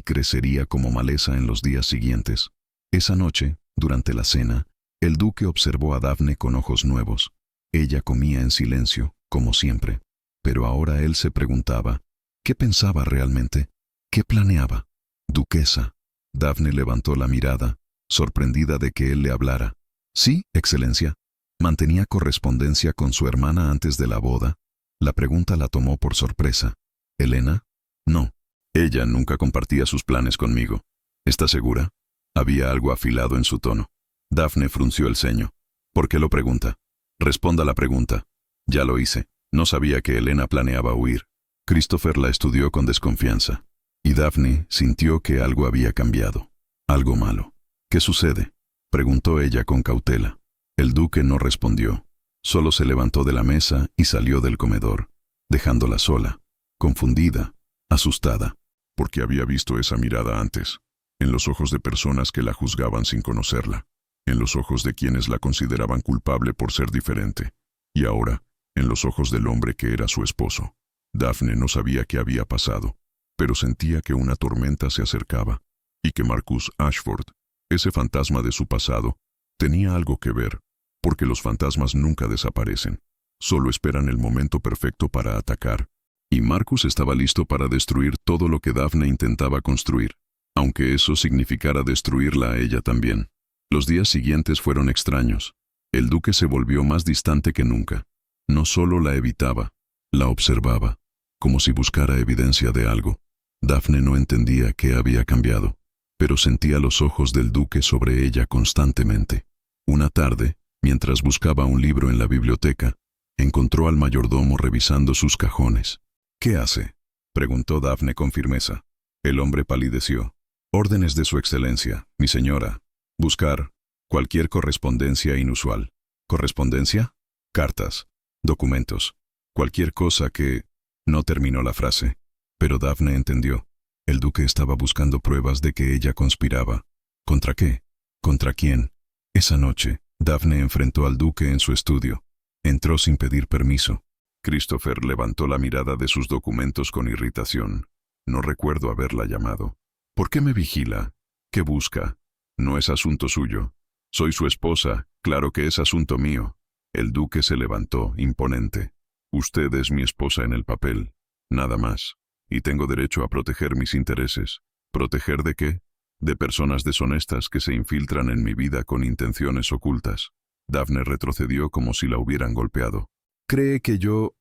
crecería como maleza en los días siguientes. Esa noche, durante la cena, el duque observó a Daphne con ojos nuevos. Ella comía en silencio, como siempre, pero ahora él se preguntaba, ¿qué pensaba realmente? ¿Qué planeaba? Duquesa. Daphne levantó la mirada, sorprendida de que él le hablara. Sí, excelencia. ¿Mantenía correspondencia con su hermana antes de la boda? La pregunta la tomó por sorpresa. ¿Helena? No. Ella nunca compartía sus planes conmigo. ¿Está segura? Había algo afilado en su tono. Daphne frunció el ceño. ¿Por qué lo pregunta? Responda la pregunta. Ya lo hice. No sabía que Helena planeaba huir. Christopher la estudió con desconfianza. Y Daphne sintió que algo había cambiado. Algo malo. ¿Qué sucede?, preguntó ella con cautela. El duque no respondió. Solo se levantó de la mesa y salió del comedor, dejándola sola, confundida, asustada. Porque había visto esa mirada antes, en los ojos de personas que la juzgaban sin conocerla, en los ojos de quienes la consideraban culpable por ser diferente, y ahora, en los ojos del hombre que era su esposo. Daphne no sabía qué había pasado, pero sentía que una tormenta se acercaba, y que Marcus Ashford, ese fantasma de su pasado, tenía algo que ver, porque los fantasmas nunca desaparecen, solo esperan el momento perfecto para atacar, y Marcus estaba listo para destruir todo lo que Daphne intentaba construir, aunque eso significara destruirla a ella también. Los días siguientes fueron extraños. El duque se volvió más distante que nunca. No solo la evitaba, la observaba, como si buscara evidencia de algo. Daphne no entendía qué había cambiado, pero sentía los ojos del duque sobre ella constantemente. Una tarde, mientras buscaba un libro en la biblioteca, encontró al mayordomo revisando sus cajones. «¿Qué hace?», preguntó Daphne con firmeza. El hombre palideció. «Órdenes de su excelencia, mi señora. Buscar cualquier correspondencia inusual». «¿Correspondencia?». «Cartas, documentos, cualquier cosa que…». No terminó la frase, pero Daphne entendió. El duque estaba buscando pruebas de que ella conspiraba. ¿Contra qué? ¿Contra quién? Esa noche, Daphne enfrentó al duque en su estudio. Entró sin pedir permiso. Christopher levantó la mirada de sus documentos con irritación. No recuerdo haberla llamado. ¿Por qué me vigila? ¿Qué busca? No es asunto suyo. Soy su esposa, claro que es asunto mío. El duque se levantó, imponente. Usted es mi esposa en el papel, nada más. Y tengo derecho a proteger mis intereses. ¿Proteger de qué? De personas deshonestas que se infiltran en mi vida con intenciones ocultas. Daphne retrocedió como si la hubieran golpeado. ¿Cree que yo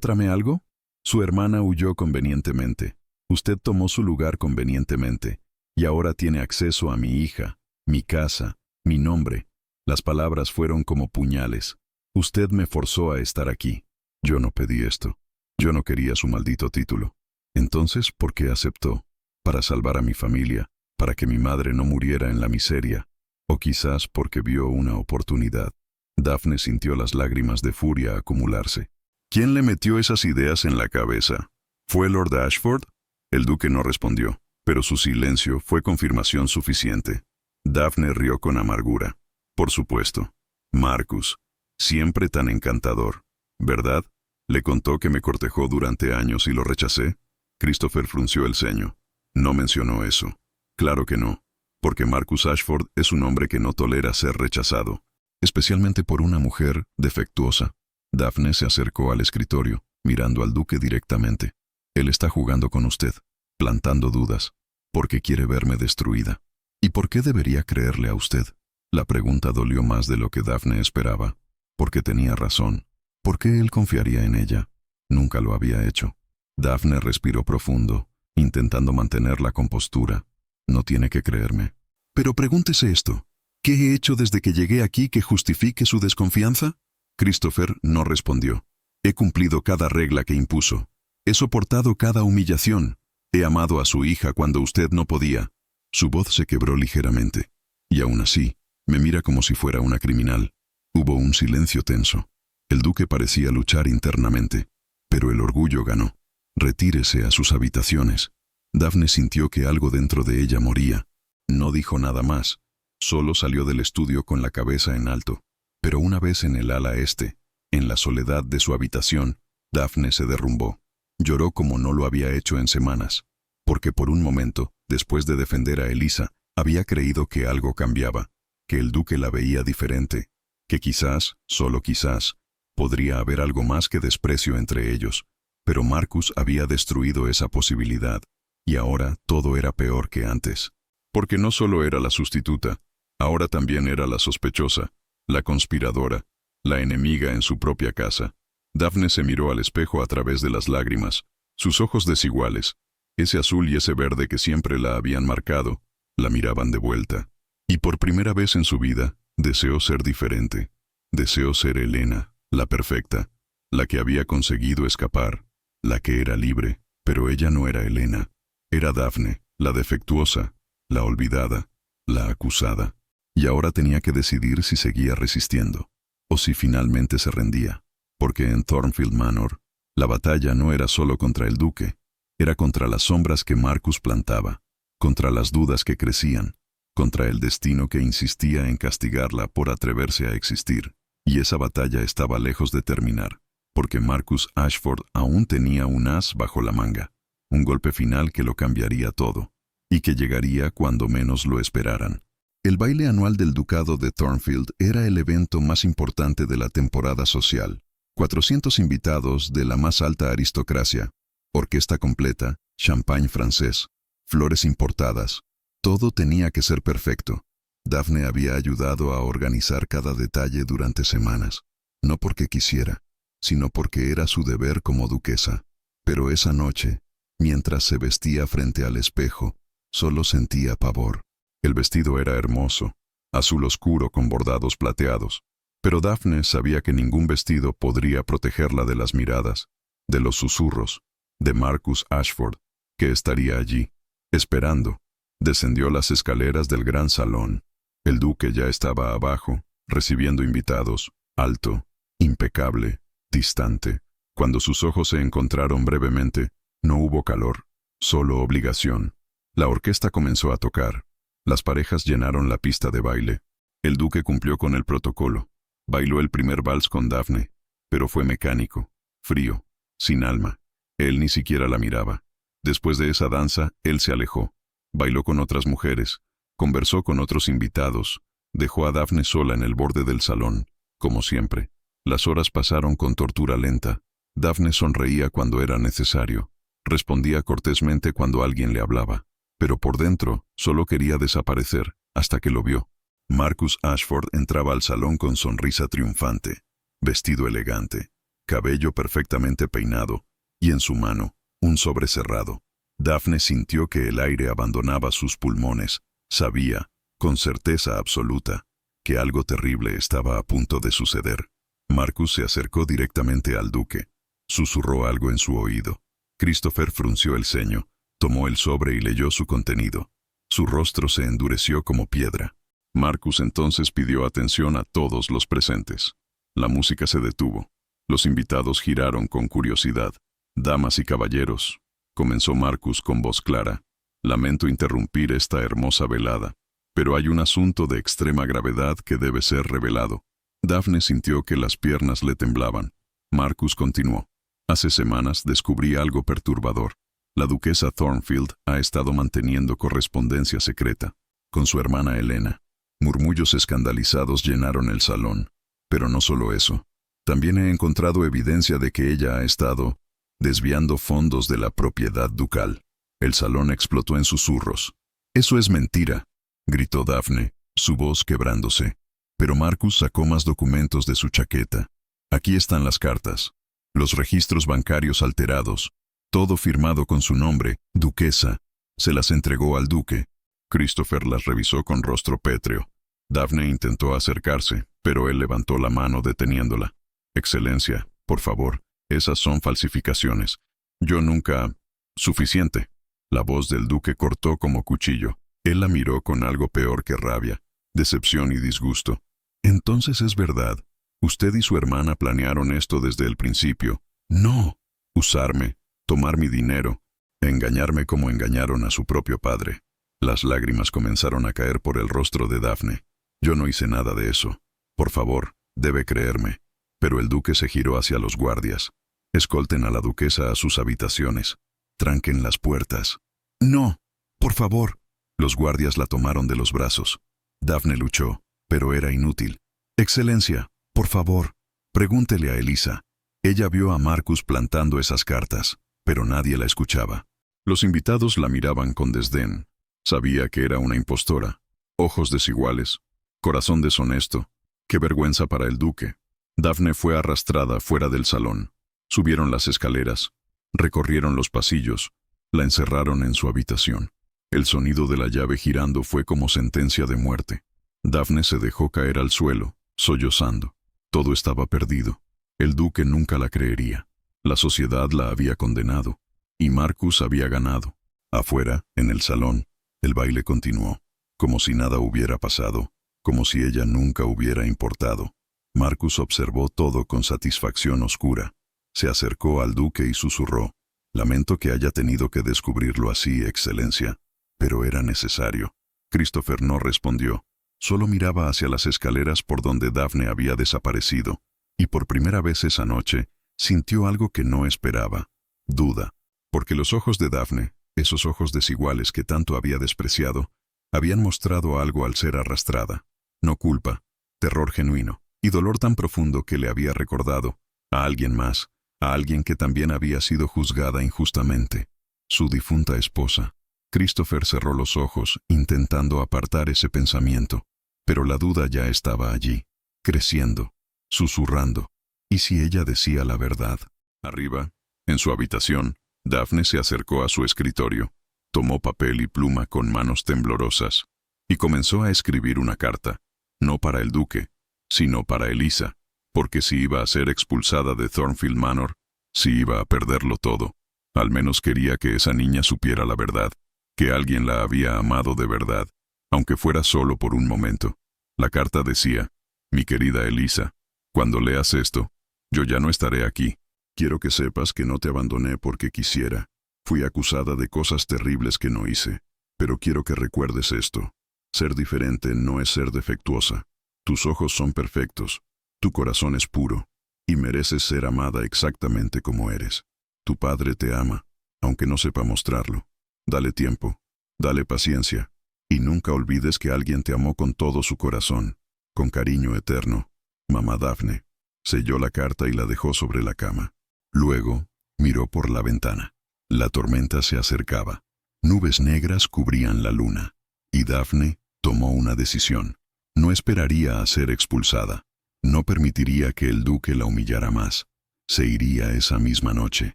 tramé algo? Su hermana huyó convenientemente. Usted tomó su lugar convenientemente. Y ahora tiene acceso a mi hija, mi casa, mi nombre. Las palabras fueron como puñales. Usted me forzó a estar aquí. Yo no pedí esto. Yo no quería su maldito título. Entonces, ¿por qué aceptó? Para salvar a mi familia, para que mi madre no muriera en la miseria. O quizás porque vio una oportunidad. Daphne sintió las lágrimas de furia acumularse. ¿Quién le metió esas ideas en la cabeza? ¿Fue Lord Ashford? El duque no respondió, pero su silencio fue confirmación suficiente. Daphne rió con amargura. Por supuesto. Marcus, siempre tan encantador, ¿verdad? ¿Le contó que me cortejó durante años y lo rechacé? Christopher frunció el ceño. No mencionó eso. Claro que no, porque Marcus Ashford es un hombre que no tolera ser rechazado, especialmente por una mujer defectuosa. Daphne se acercó al escritorio, mirando al duque directamente. Él está jugando con usted, plantando dudas, porque quiere verme destruida. ¿Y por qué debería creerle a usted? La pregunta dolió más de lo que Daphne esperaba, porque tenía razón. ¿Por qué él confiaría en ella? Nunca lo había hecho. Daphne respiró profundo, intentando mantener la compostura. No tiene que creerme. Pero pregúntese esto. ¿Qué he hecho desde que llegué aquí que justifique su desconfianza? Christopher no respondió. He cumplido cada regla que impuso. He soportado cada humillación. He amado a su hija cuando usted no podía. Su voz se quebró ligeramente. Y aún así, me mira como si fuera una criminal. Hubo un silencio tenso. El duque parecía luchar internamente, pero el orgullo ganó. Retírese a sus habitaciones. Daphne sintió que algo dentro de ella moría. No dijo nada más. Solo salió del estudio con la cabeza en alto. Pero una vez en el ala este, en la soledad de su habitación, Daphne se derrumbó. Lloró como no lo había hecho en semanas, porque por un momento, después de defender a Elisa, había creído que algo cambiaba, que el duque la veía diferente, que quizás, solo quizás, podría haber algo más que desprecio entre ellos. Pero Marcus había destruido esa posibilidad, y ahora todo era peor que antes. Porque no solo era la sustituta, ahora también era la sospechosa, la conspiradora, la enemiga en su propia casa. Daphne se miró al espejo a través de las lágrimas, sus ojos desiguales, ese azul y ese verde que siempre la habían marcado, la miraban de vuelta. Y por primera vez en su vida, deseó ser diferente. Deseó ser Helena, la perfecta, la que había conseguido escapar, la que era libre, pero ella no era Helena. Era Daphne, la defectuosa, la olvidada, la acusada. Y ahora tenía que decidir si seguía resistiendo, o si finalmente se rendía, porque en Thornfield Manor, la batalla no era solo contra el duque, era contra las sombras que Marcus plantaba, contra las dudas que crecían, contra el destino que insistía en castigarla por atreverse a existir. Y esa batalla estaba lejos de terminar, porque Marcus Ashford aún tenía un as bajo la manga, un golpe final que lo cambiaría todo, y que llegaría cuando menos lo esperaran. El baile anual del Ducado de Thornfield era el evento más importante de la temporada social. 400 invitados de la más alta aristocracia, orquesta completa, champán francés, flores importadas. Todo tenía que ser perfecto. Daphne había ayudado a organizar cada detalle durante semanas, no porque quisiera, sino porque era su deber como duquesa. Pero esa noche, mientras se vestía frente al espejo, solo sentía pavor. El vestido era hermoso, azul oscuro con bordados plateados, pero Daphne sabía que ningún vestido podría protegerla de las miradas, de los susurros, de Marcus Ashford, que estaría allí, esperando. Descendió las escaleras del gran salón. El duque ya estaba abajo, recibiendo invitados, alto, impecable, distante. Cuando sus ojos se encontraron brevemente, no hubo calor, solo obligación. La orquesta comenzó a tocar. Las parejas llenaron la pista de baile. El duque cumplió con el protocolo. Bailó el primer vals con Daphne, pero fue mecánico, frío, sin alma. Él ni siquiera la miraba. Después de esa danza, él se alejó. Bailó con otras mujeres, conversó con otros invitados, dejó a Daphne sola en el borde del salón, como siempre. Las horas pasaron con tortura lenta. Daphne sonreía cuando era necesario, respondía cortésmente cuando alguien le hablaba, pero por dentro solo quería desaparecer, hasta que lo vio. Marcus Ashford entraba al salón con sonrisa triunfante, vestido elegante, cabello perfectamente peinado, y en su mano, un sobre cerrado. Daphne sintió que el aire abandonaba sus pulmones. Sabía, con certeza absoluta, que algo terrible estaba a punto de suceder. Marcus se acercó directamente al duque. Susurró algo en su oído. Christopher frunció el ceño, tomó el sobre y leyó su contenido. Su rostro se endureció como piedra. Marcus entonces pidió atención a todos los presentes. La música se detuvo. Los invitados giraron con curiosidad. Damas y caballeros, comenzó Marcus con voz clara. Lamento interrumpir esta hermosa velada, pero hay un asunto de extrema gravedad que debe ser revelado. Daphne sintió que las piernas le temblaban. Marcus continuó. Hace semanas descubrí algo perturbador. La duquesa Thornfield ha estado manteniendo correspondencia secreta con su hermana Helena. Murmullos escandalizados llenaron el salón. Pero no solo eso. También he encontrado evidencia de que ella ha estado desviando fondos de la propiedad ducal. El salón explotó en susurros. «Eso es mentira», gritó Daphne, su voz quebrándose. Pero Marcus sacó más documentos de su chaqueta. Aquí están las cartas, los registros bancarios alterados, todo firmado con su nombre, duquesa. Se las entregó al duque. Christopher las revisó con rostro pétreo. Daphne intentó acercarse, pero él levantó la mano deteniéndola. «Excelencia, por favor, esas son falsificaciones. Yo nunca...» «Suficiente». La voz del duque cortó como cuchillo. Él la miró con algo peor que rabia, decepción y disgusto. «Entonces es verdad. Usted y su hermana planearon esto desde el principio». «No». «Usarme, tomar mi dinero, engañarme como engañaron a su propio padre». Las lágrimas comenzaron a caer por el rostro de Daphne. «Yo no hice nada de eso. Por favor, debe creerme». Pero el duque se giró hacia los guardias. «Escolten a la duquesa a sus habitaciones. Tranquen las puertas». «No, por favor». Los guardias la tomaron de los brazos. Daphne luchó, pero era inútil. «Excelencia, por favor, pregúntele a Elisa». Ella vio a Marcus plantando esas cartas, pero nadie la escuchaba. Los invitados la miraban con desdén. Sabía que era una impostora. Ojos desiguales, corazón deshonesto. Qué vergüenza para el duque. Daphne fue arrastrada fuera del salón. Subieron las escaleras, recorrieron los pasillos, la encerraron en su habitación. El sonido de la llave girando fue como sentencia de muerte. Daphne se dejó caer al suelo, sollozando. Todo estaba perdido. El duque nunca la creería. La sociedad la había condenado, y Marcus había ganado. Afuera, en el salón, el baile continuó, como si nada hubiera pasado, como si ella nunca hubiera importado. Marcus observó todo con satisfacción oscura. Se acercó al duque y susurró: «Lamento que haya tenido que descubrirlo así, Excelencia, pero era necesario». Christopher no respondió. Solo miraba hacia las escaleras por donde Daphne había desaparecido, y por primera vez esa noche sintió algo que no esperaba: duda. Porque los ojos de Daphne, esos ojos desiguales que tanto había despreciado, habían mostrado algo al ser arrastrada. No culpa, terror genuino, y dolor tan profundo que le había recordado a alguien más, a alguien que también había sido juzgada injustamente, su difunta esposa. Christopher cerró los ojos, intentando apartar ese pensamiento, pero la duda ya estaba allí, creciendo, susurrando. ¿Y si ella decía la verdad? Arriba, en su habitación, Daphne se acercó a su escritorio, tomó papel y pluma con manos temblorosas, y comenzó a escribir una carta, no para el duque, sino para Elisa, porque si iba a ser expulsada de Thornfield Manor, si iba a perderlo todo, al menos quería que esa niña supiera la verdad, que alguien la había amado de verdad, aunque fuera solo por un momento. La carta decía: «Mi querida Elisa, cuando leas esto, yo ya no estaré aquí. Quiero que sepas que no te abandoné porque quisiera. Fui acusada de cosas terribles que no hice, pero quiero que recuerdes esto. Ser diferente no es ser defectuosa. Tus ojos son perfectos, tu corazón es puro, y mereces ser amada exactamente como eres. Tu padre te ama, aunque no sepa mostrarlo. Dale tiempo, dale paciencia, y nunca olvides que alguien te amó con todo su corazón, con cariño eterno. Mamá Daphne». Selló la carta y la dejó sobre la cama. Luego, miró por la ventana. La tormenta se acercaba. Nubes negras cubrían la luna, y Daphne tomó una decisión. No esperaría a ser expulsada. No permitiría que el duque la humillara más. Se iría esa misma noche,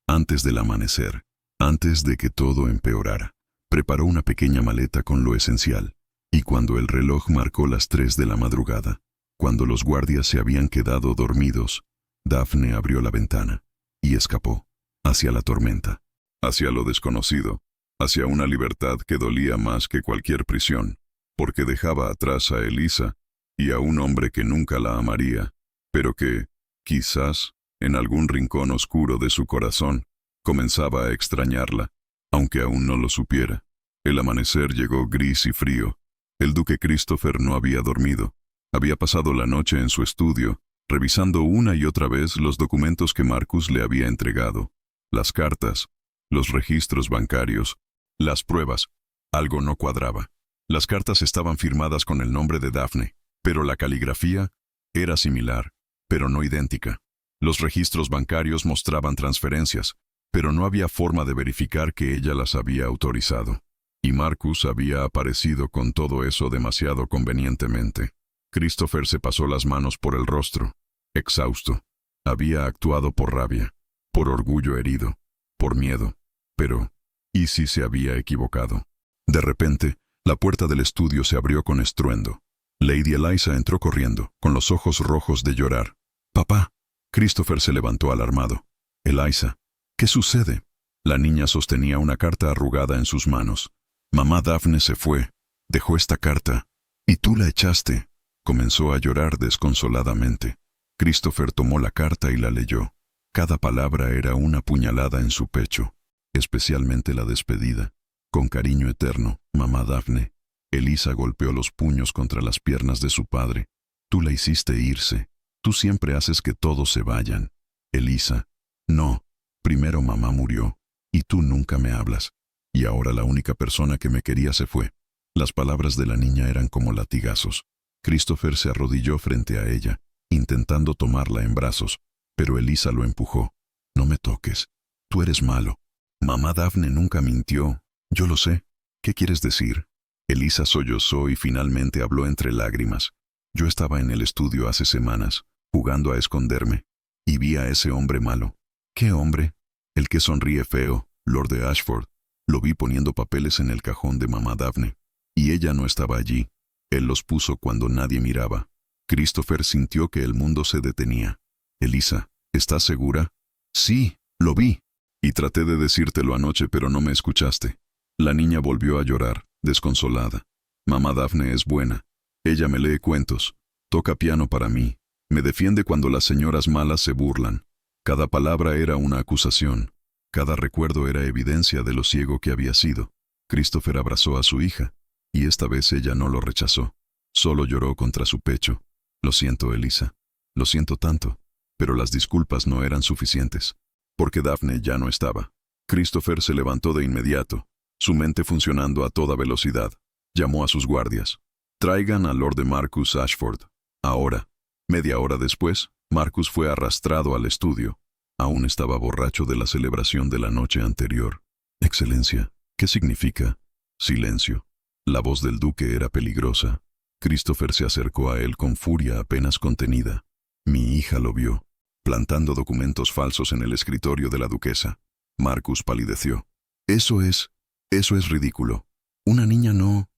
antes del amanecer, antes de que todo empeorara. Preparó una pequeña maleta con lo esencial, y cuando el reloj marcó las 3 de la madrugada, cuando los guardias se habían quedado dormidos, Daphne abrió la ventana y escapó, hacia la tormenta, hacia lo desconocido, hacia una libertad que dolía más que cualquier prisión, porque dejaba atrás a Elisa y a un hombre que nunca la amaría, pero que, quizás, en algún rincón oscuro de su corazón, comenzaba a extrañarla, aunque aún no lo supiera. El amanecer llegó gris y frío. El duque Christopher no había dormido. Había pasado la noche en su estudio, revisando una y otra vez los documentos que Marcus le había entregado, las cartas, los registros bancarios, las pruebas. Algo no cuadraba. Las cartas estaban firmadas con el nombre de Daphne, pero la caligrafía era similar, pero no idéntica. Los registros bancarios mostraban transferencias, pero no había forma de verificar que ella las había autorizado. Y Marcus había aparecido con todo eso demasiado convenientemente. Christopher se pasó las manos por el rostro, exhausto. Había actuado por rabia, por orgullo herido, por miedo. Pero, ¿y si se había equivocado? De repente, la puerta del estudio se abrió con estruendo. Lady Eliza entró corriendo, con los ojos rojos de llorar. «¡Papá!». Christopher se levantó alarmado. «Eliza, ¿qué sucede?». La niña sostenía una carta arrugada en sus manos. «Mamá Daphne se fue. Dejó esta carta. Y tú la echaste». Comenzó a llorar desconsoladamente. Christopher tomó la carta y la leyó. Cada palabra era una puñalada en su pecho, especialmente la despedida. «Con cariño eterno, mamá Daphne». Elisa golpeó los puños contra las piernas de su padre. «Tú la hiciste irse. Tú siempre haces que todos se vayan». «Elisa, no. Primero mamá murió, y tú nunca me hablas. Y ahora la única persona que me quería se fue». Las palabras de la niña eran como latigazos. Christopher se arrodilló frente a ella, intentando tomarla en brazos, pero Elisa lo empujó. «No me toques. Tú eres malo. Mamá Daphne nunca mintió. Yo lo sé. ¿Qué quieres decir?». Elisa sollozó y finalmente habló entre lágrimas. «Yo estaba en el estudio hace semanas, jugando a esconderme, y vi a ese hombre malo». «¿Qué hombre?». «El que sonríe feo, Lord de Ashford». Lo vi poniendo papeles en el cajón de mamá Daphne. Y ella no estaba allí. Él los puso cuando nadie miraba. Christopher sintió que el mundo se detenía. Elisa, ¿estás segura? Sí, lo vi. Y traté de decírtelo anoche, pero no me escuchaste. La niña volvió a llorar, desconsolada. Mamá Daphne es buena. Ella me lee cuentos. Toca piano para mí. Me defiende cuando las señoras malas se burlan. Cada palabra era una acusación. Cada recuerdo era evidencia de lo ciego que había sido. Christopher abrazó a su hija, y esta vez ella no lo rechazó. Solo lloró contra su pecho. Lo siento, Elisa. Lo siento tanto. Pero las disculpas no eran suficientes. Porque Daphne ya no estaba. Christopher se levantó de inmediato, su mente funcionando a toda velocidad. Llamó a sus guardias. Traigan al Lord de Marcus Ashford. Ahora. Media hora después, Marcus fue arrastrado al estudio. Aún estaba borracho de la celebración de la noche anterior. Excelencia, ¿qué significa? Silencio. La voz del duque era peligrosa. Christopher se acercó a él con furia apenas contenida. Mi hija lo vio, plantando documentos falsos en el escritorio de la duquesa. Marcus palideció. Eso es ridículo. Una niña no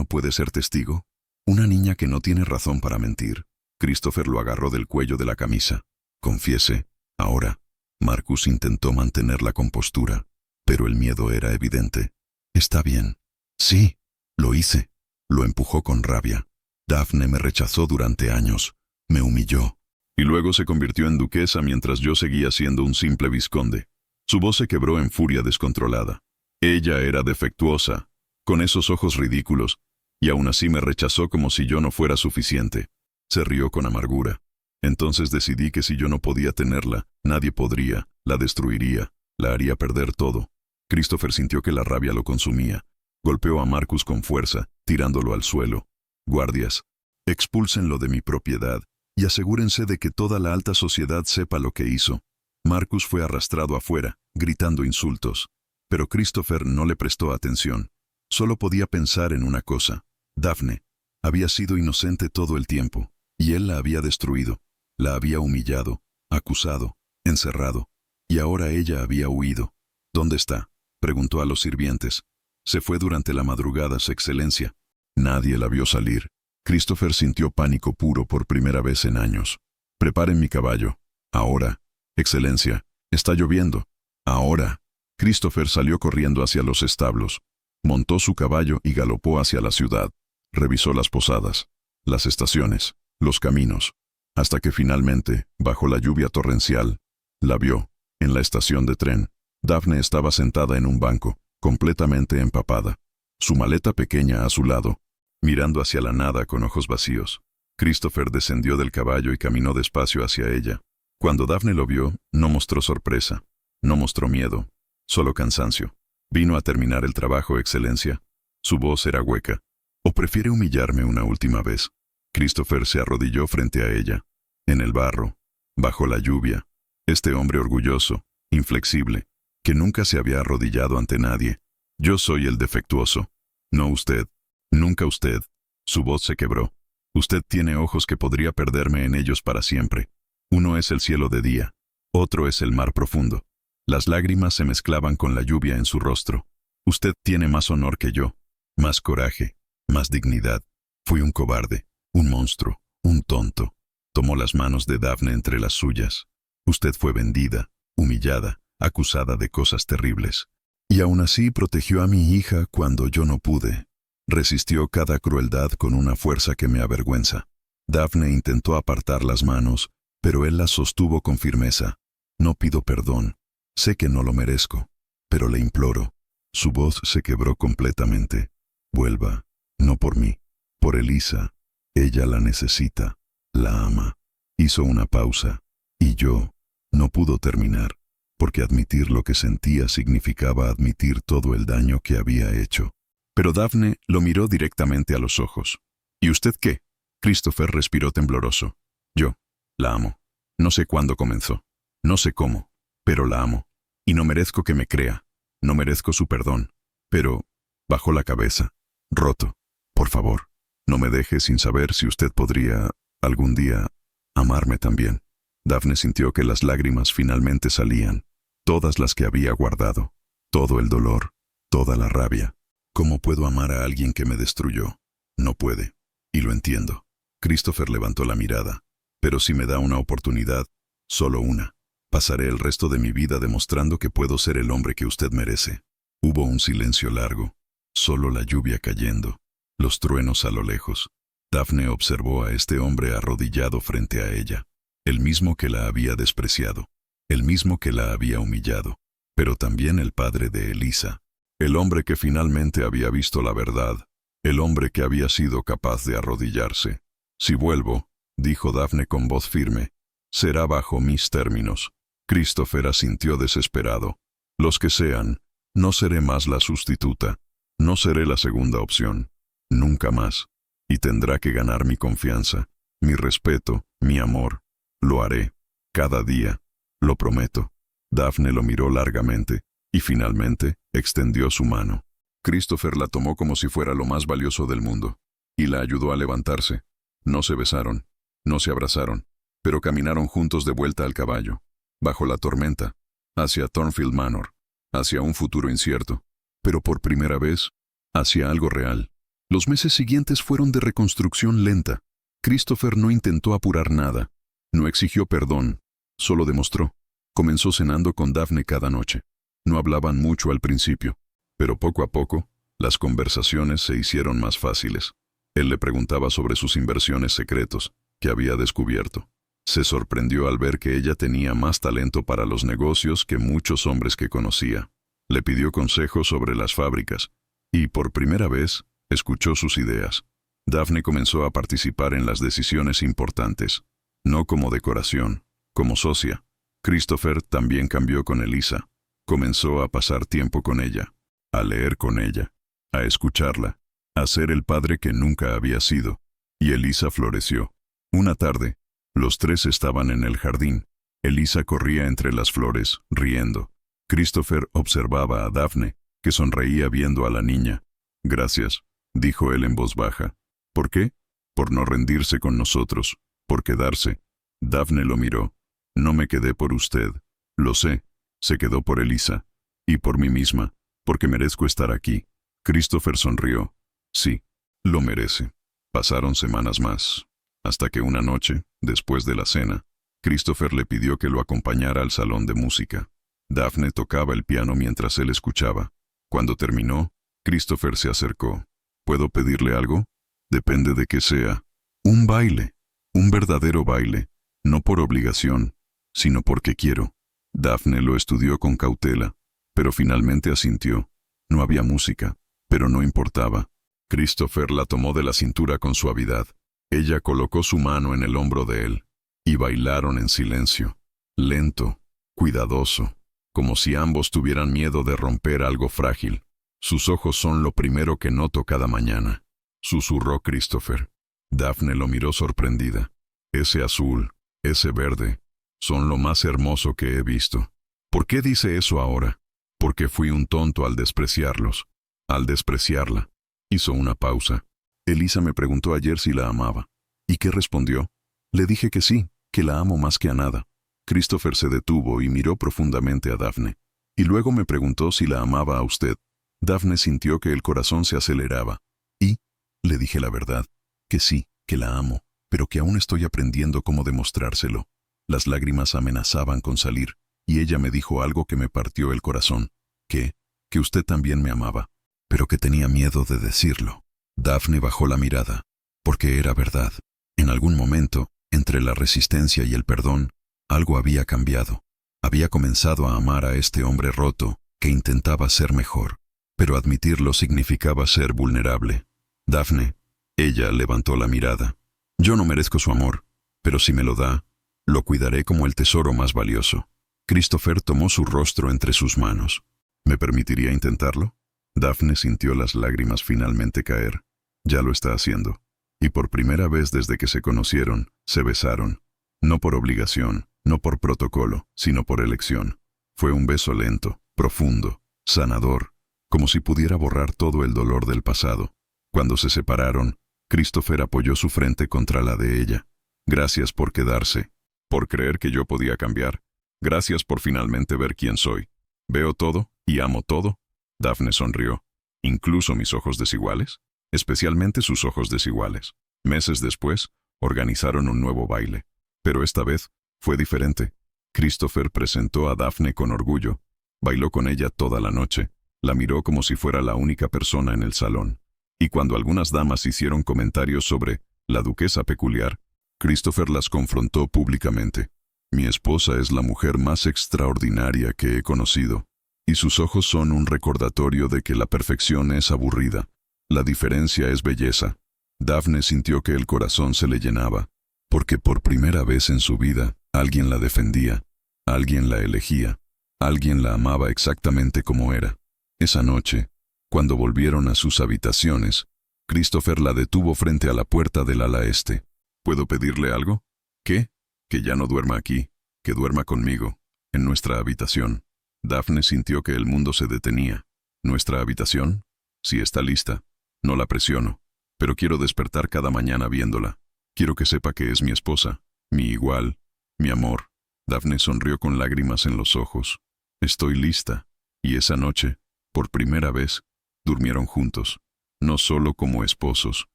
puede ser testigo. Una niña que no tiene razón para mentir. Christopher lo agarró del cuello de la camisa. Confiese, ahora. Marcus intentó mantener la compostura, pero el miedo era evidente. Está bien. Sí, lo hice. Lo empujó con rabia. Daphne me rechazó durante años. Me humilló. Y luego se convirtió en duquesa mientras yo seguía siendo un simple vizconde. Su voz se quebró en furia descontrolada. Ella era defectuosa, con esos ojos ridículos, y aún así me rechazó como si yo no fuera suficiente. Se rió con amargura. Entonces decidí que si yo no podía tenerla, nadie podría, la destruiría, la haría perder todo. Christopher sintió que la rabia lo consumía. Golpeó a Marcus con fuerza, tirándolo al suelo. Guardias, expúlsenlo de mi propiedad, y asegúrense de que toda la alta sociedad sepa lo que hizo. Marcus fue arrastrado afuera, gritando insultos. Pero Christopher no le prestó atención. Solo podía pensar en una cosa. Daphne había sido inocente todo el tiempo, y él la había destruido. La había humillado, acusado, encerrado, y ahora ella había huido. ¿Dónde está?, preguntó a los sirvientes. Se fue durante la madrugada, Su Excelencia. Nadie la vio salir. Christopher sintió pánico puro por primera vez en años. Preparen mi caballo. Ahora. Excelencia, está lloviendo. Ahora. Christopher salió corriendo hacia los establos. Montó su caballo y galopó hacia la ciudad. Revisó las posadas, las estaciones, los caminos, hasta que finalmente, bajo la lluvia torrencial, la vio, en la estación de tren. Daphne estaba sentada en un banco, completamente empapada, su maleta pequeña a su lado, mirando hacia la nada con ojos vacíos. Christopher descendió del caballo y caminó despacio hacia ella. Cuando Daphne lo vio, no mostró sorpresa, no mostró miedo, solo cansancio. ¿Vino a terminar el trabajo, Excelencia? Su voz era hueca. ¿O prefiere humillarme una última vez? Christopher se arrodilló frente a ella, en el barro, bajo la lluvia. Este hombre orgulloso, inflexible, que nunca se había arrodillado ante nadie. Yo soy el defectuoso. No usted. Nunca usted. Su voz se quebró. Usted tiene ojos que podría perderme en ellos para siempre. Uno es el cielo de día, otro es el mar profundo. Las lágrimas se mezclaban con la lluvia en su rostro. Usted tiene más honor que yo, más coraje, más dignidad. Fui un cobarde, un monstruo, un tonto. Tomó las manos de Daphne entre las suyas. Usted fue vendida, humillada, acusada de cosas terribles. Y aún así protegió a mi hija cuando yo no pude. Resistió cada crueldad con una fuerza que me avergüenza. Daphne intentó apartar las manos, pero él las sostuvo con firmeza. No pido perdón. Sé que no lo merezco, pero le imploro. Su voz se quebró completamente. Vuelva, no por mí, por Elisa. Ella la necesita, la ama. Hizo una pausa, y yo no pudo terminar, porque admitir lo que sentía significaba admitir todo el daño que había hecho. Pero Daphne lo miró directamente a los ojos. ¿Y usted qué? Christopher respiró tembloroso. Yo la amo. No sé cuándo comenzó, no sé cómo, pero la amo. Y no merezco que me crea, no merezco su perdón. Pero bajó la cabeza, roto. Por favor, no me deje sin saber si usted podría, algún día, amarme también. Daphne sintió que las lágrimas finalmente salían, todas las que había guardado. todo el dolor, toda la rabia. ¿Cómo puedo amar a alguien que me destruyó? No puede. Y lo entiendo. Christopher levantó la mirada. Pero si me da una oportunidad, solo una, pasaré el resto de mi vida demostrando que puedo ser el hombre que usted merece. Hubo un silencio largo, solo la lluvia cayendo, los truenos a lo lejos. Daphne observó a este hombre arrodillado frente a ella, el mismo que la había despreciado, el mismo que la había humillado, pero también el padre de Elisa, el hombre que finalmente había visto la verdad, el hombre que había sido capaz de arrodillarse. Si vuelvo, dijo Daphne con voz firme, será bajo mis términos. Christopher asintió desesperado. Los que sean, no seré más la sustituta, no seré la segunda opción, nunca más. Y tendrá que ganar mi confianza, mi respeto, mi amor. Lo haré, cada día, lo prometo. Daphne lo miró largamente, y finalmente extendió su mano. Christopher la tomó como si fuera lo más valioso del mundo, y la ayudó a levantarse. No se besaron, no se abrazaron, pero caminaron juntos de vuelta al caballo, bajo la tormenta, hacia Thornfield Manor, hacia un futuro incierto, pero por primera vez, hacia algo real. Los meses siguientes fueron de reconstrucción lenta. Christopher no intentó apurar nada, no exigió perdón, solo demostró. Comenzó cenando con Daphne cada noche. No hablaban mucho al principio, pero poco a poco, las conversaciones se hicieron más fáciles. Él le preguntaba sobre sus inversiones secretos, que había descubierto. Se sorprendió al ver que ella tenía más talento para los negocios que muchos hombres que conocía. Le pidió consejos sobre las fábricas, y por primera vez, escuchó sus ideas. Daphne comenzó a participar en las decisiones importantes, no como decoración, como socia. Christopher también cambió con Elisa. Comenzó a pasar tiempo con ella, a leer con ella, a escucharla, a ser el padre que nunca había sido. Y Elisa floreció. Una tarde, los tres estaban en el jardín. Elisa corría entre las flores, riendo. Christopher observaba a Daphne, que sonreía viendo a la niña. «Gracias», dijo él en voz baja. «¿Por qué?» «Por no rendirse con nosotros, por quedarse». Daphne lo miró. «No me quedé por usted. Lo sé. Se quedó por Elisa. Y por mí misma, porque merezco estar aquí». Christopher sonrió. «Sí, lo merece». Pasaron semanas más, hasta que una noche, después de la cena, Christopher le pidió que lo acompañara al salón de música. Daphne tocaba el piano mientras él escuchaba. Cuando terminó, Christopher se acercó. «¿Puedo pedirle algo?» «Depende de qué sea». «Un baile. Un verdadero baile. No por obligación, sino porque quiero». Daphne lo estudió con cautela, pero finalmente asintió. No había música, pero no importaba. Christopher la tomó de la cintura con suavidad. Ella colocó su mano en el hombro de él, y bailaron en silencio, lento, cuidadoso, como si ambos tuvieran miedo de romper algo frágil. «Sus ojos son lo primero que noto cada mañana», susurró Christopher. Daphne lo miró sorprendida. «Ese azul, ese verde, son lo más hermoso que he visto». «¿Por qué dice eso ahora?» «Porque fui un tonto al despreciarlos, al despreciarla». Hizo una pausa. «Elisa me preguntó ayer si la amaba». «¿Y qué respondió?» «Le dije que sí, que la amo más que a nada». Christopher se detuvo y miró profundamente a Daphne. «Y luego me preguntó si la amaba a usted». Daphne sintió que el corazón se aceleraba. «Y», le dije la verdad, «que sí, que la amo, pero que aún estoy aprendiendo cómo demostrárselo». Las lágrimas amenazaban con salir, y ella me dijo algo que me partió el corazón. Que usted también me amaba, pero que tenía miedo de decirlo. Daphne bajó la mirada, porque era verdad. En algún momento, entre la resistencia y el perdón, algo había cambiado. Había comenzado a amar a este hombre roto, que intentaba ser mejor, pero admitirlo significaba ser vulnerable. «Daphne», ella levantó la mirada. «Yo no merezco su amor, pero si me lo da, lo cuidaré como el tesoro más valioso». Christopher tomó su rostro entre sus manos. «¿Me permitiría intentarlo?» Daphne sintió las lágrimas finalmente caer. Ya lo está haciendo. Y por primera vez desde que se conocieron, se besaron. No por obligación, no por protocolo, sino por elección. Fue un beso lento, profundo, sanador, como si pudiera borrar todo el dolor del pasado. Cuando se separaron, Christopher apoyó su frente contra la de ella. «Gracias por quedarse, por creer que yo podía cambiar. Gracias por finalmente ver quién soy. Veo todo, ¿Y amo todo? Daphne sonrió. ¿Incluso mis ojos desiguales? Especialmente sus ojos desiguales. Meses después, organizaron un nuevo baile. Pero esta vez fue diferente. Christopher presentó a Daphne con orgullo. Bailó con ella toda la noche. La miró como si fuera la única persona en el salón. Y cuando algunas damas hicieron comentarios sobre la duquesa peculiar, Christopher las confrontó públicamente. Mi esposa es la mujer más extraordinaria que he conocido, y sus ojos son un recordatorio de que la perfección es aburrida. La diferencia es belleza. Daphne sintió que el corazón se le llenaba, porque por primera vez en su vida, alguien la defendía, alguien la elegía, alguien la amaba exactamente como era. Esa noche, cuando volvieron a sus habitaciones, Christopher la detuvo frente a la puerta del ala este. ¿Puedo pedirle algo? ¿Qué? Que ya no duerma aquí, que duerma conmigo, en nuestra habitación. Daphne sintió que el mundo se detenía. ¿Nuestra habitación? Si está lista. No la presiono, pero quiero despertar cada mañana viéndola. Quiero que sepa que es mi esposa, mi igual, mi amor. Daphne sonrió con lágrimas en los ojos. Estoy lista. Y esa noche, por primera vez, durmieron juntos, no solo como esposos,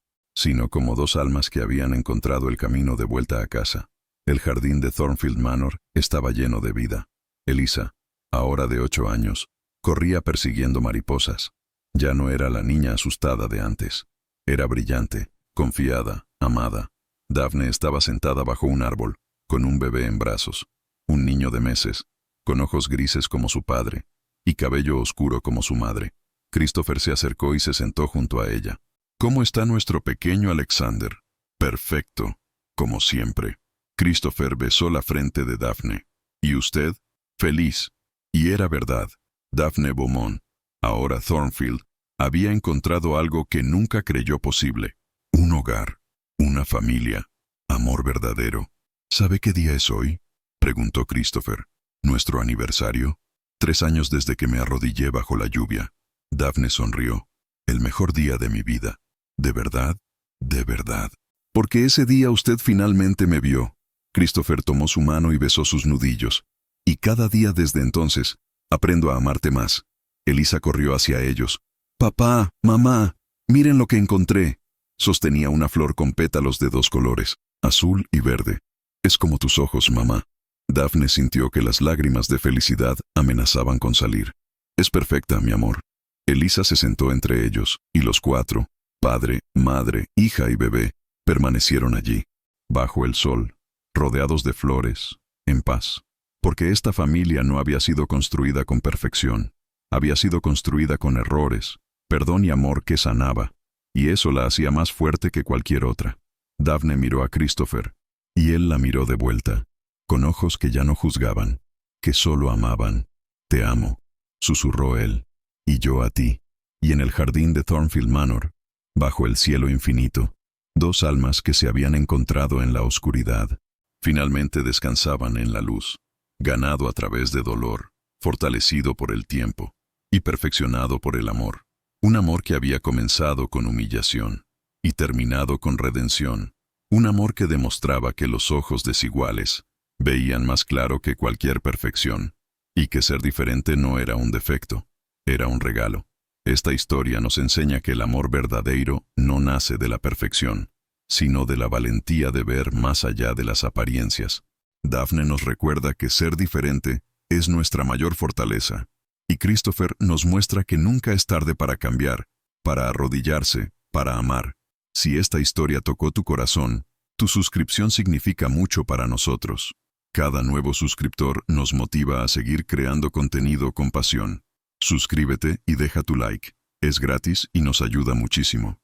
sino como dos almas que habían encontrado el camino de vuelta a casa. El jardín de Thornfield Manor estaba lleno de vida. Elisa, ahora de 8 años, corría persiguiendo mariposas. Ya no era la niña asustada de antes. Era brillante, confiada, amada. Daphne estaba sentada bajo un árbol, con un bebé en brazos, un niño de meses, con ojos grises como su padre, y cabello oscuro como su madre. Christopher se acercó y se sentó junto a ella. ¿Cómo está nuestro pequeño Alexander? Perfecto, como siempre. Christopher besó la frente de Daphne. ¿Y usted? Feliz. Y era verdad. Daphne Beaumont, ahora Thornfield, había encontrado algo que nunca creyó posible. Un hogar, una familia, amor verdadero. ¿Sabe qué día es hoy? Preguntó Christopher. ¿Nuestro aniversario? 3 años desde que me arrodillé bajo la lluvia. Daphne sonrió. El mejor día de mi vida. ¿De verdad? De verdad. Porque ese día usted finalmente me vio. Christopher tomó su mano y besó sus nudillos. Y cada día desde entonces, aprendo a amarte más. Elisa corrió hacia ellos. Papá, mamá, miren lo que encontré. Sostenía una flor con pétalos de 2 colores, azul y verde. Es como tus ojos, mamá. Daphne sintió que las lágrimas de felicidad amenazaban con salir. Es perfecta, mi amor. Elisa se sentó entre ellos, y los 4, padre, madre, hija y bebé, permanecieron allí, bajo el sol, rodeados de flores, en paz. Porque esta familia no había sido construida con perfección. Había sido construida con errores, perdón y amor que sanaba, y eso la hacía más fuerte que cualquier otra. Daphne miró a Christopher, y él la miró de vuelta, con ojos que ya no juzgaban, que solo amaban. Te amo, susurró él, y yo a ti. Y en el jardín de Thornfield Manor, bajo el cielo infinito, 2 almas que se habían encontrado en la oscuridad, finalmente descansaban en la luz, ganado a través de dolor, fortalecido por el tiempo, y perfeccionado por el amor. Un amor que había comenzado con humillación, y terminado con redención. Un amor que demostraba que los ojos desiguales veían más claro que cualquier perfección, y que ser diferente no era un defecto, era un regalo. Esta historia nos enseña que el amor verdadero no nace de la perfección, sino de la valentía de ver más allá de las apariencias. Daphne nos recuerda que ser diferente es nuestra mayor fortaleza, y Christopher nos muestra que nunca es tarde para cambiar, para arrodillarse, para amar. Si esta historia tocó tu corazón, tu suscripción significa mucho para nosotros. Cada nuevo suscriptor nos motiva a seguir creando contenido con pasión. Suscríbete y deja tu like. Es gratis y nos ayuda muchísimo.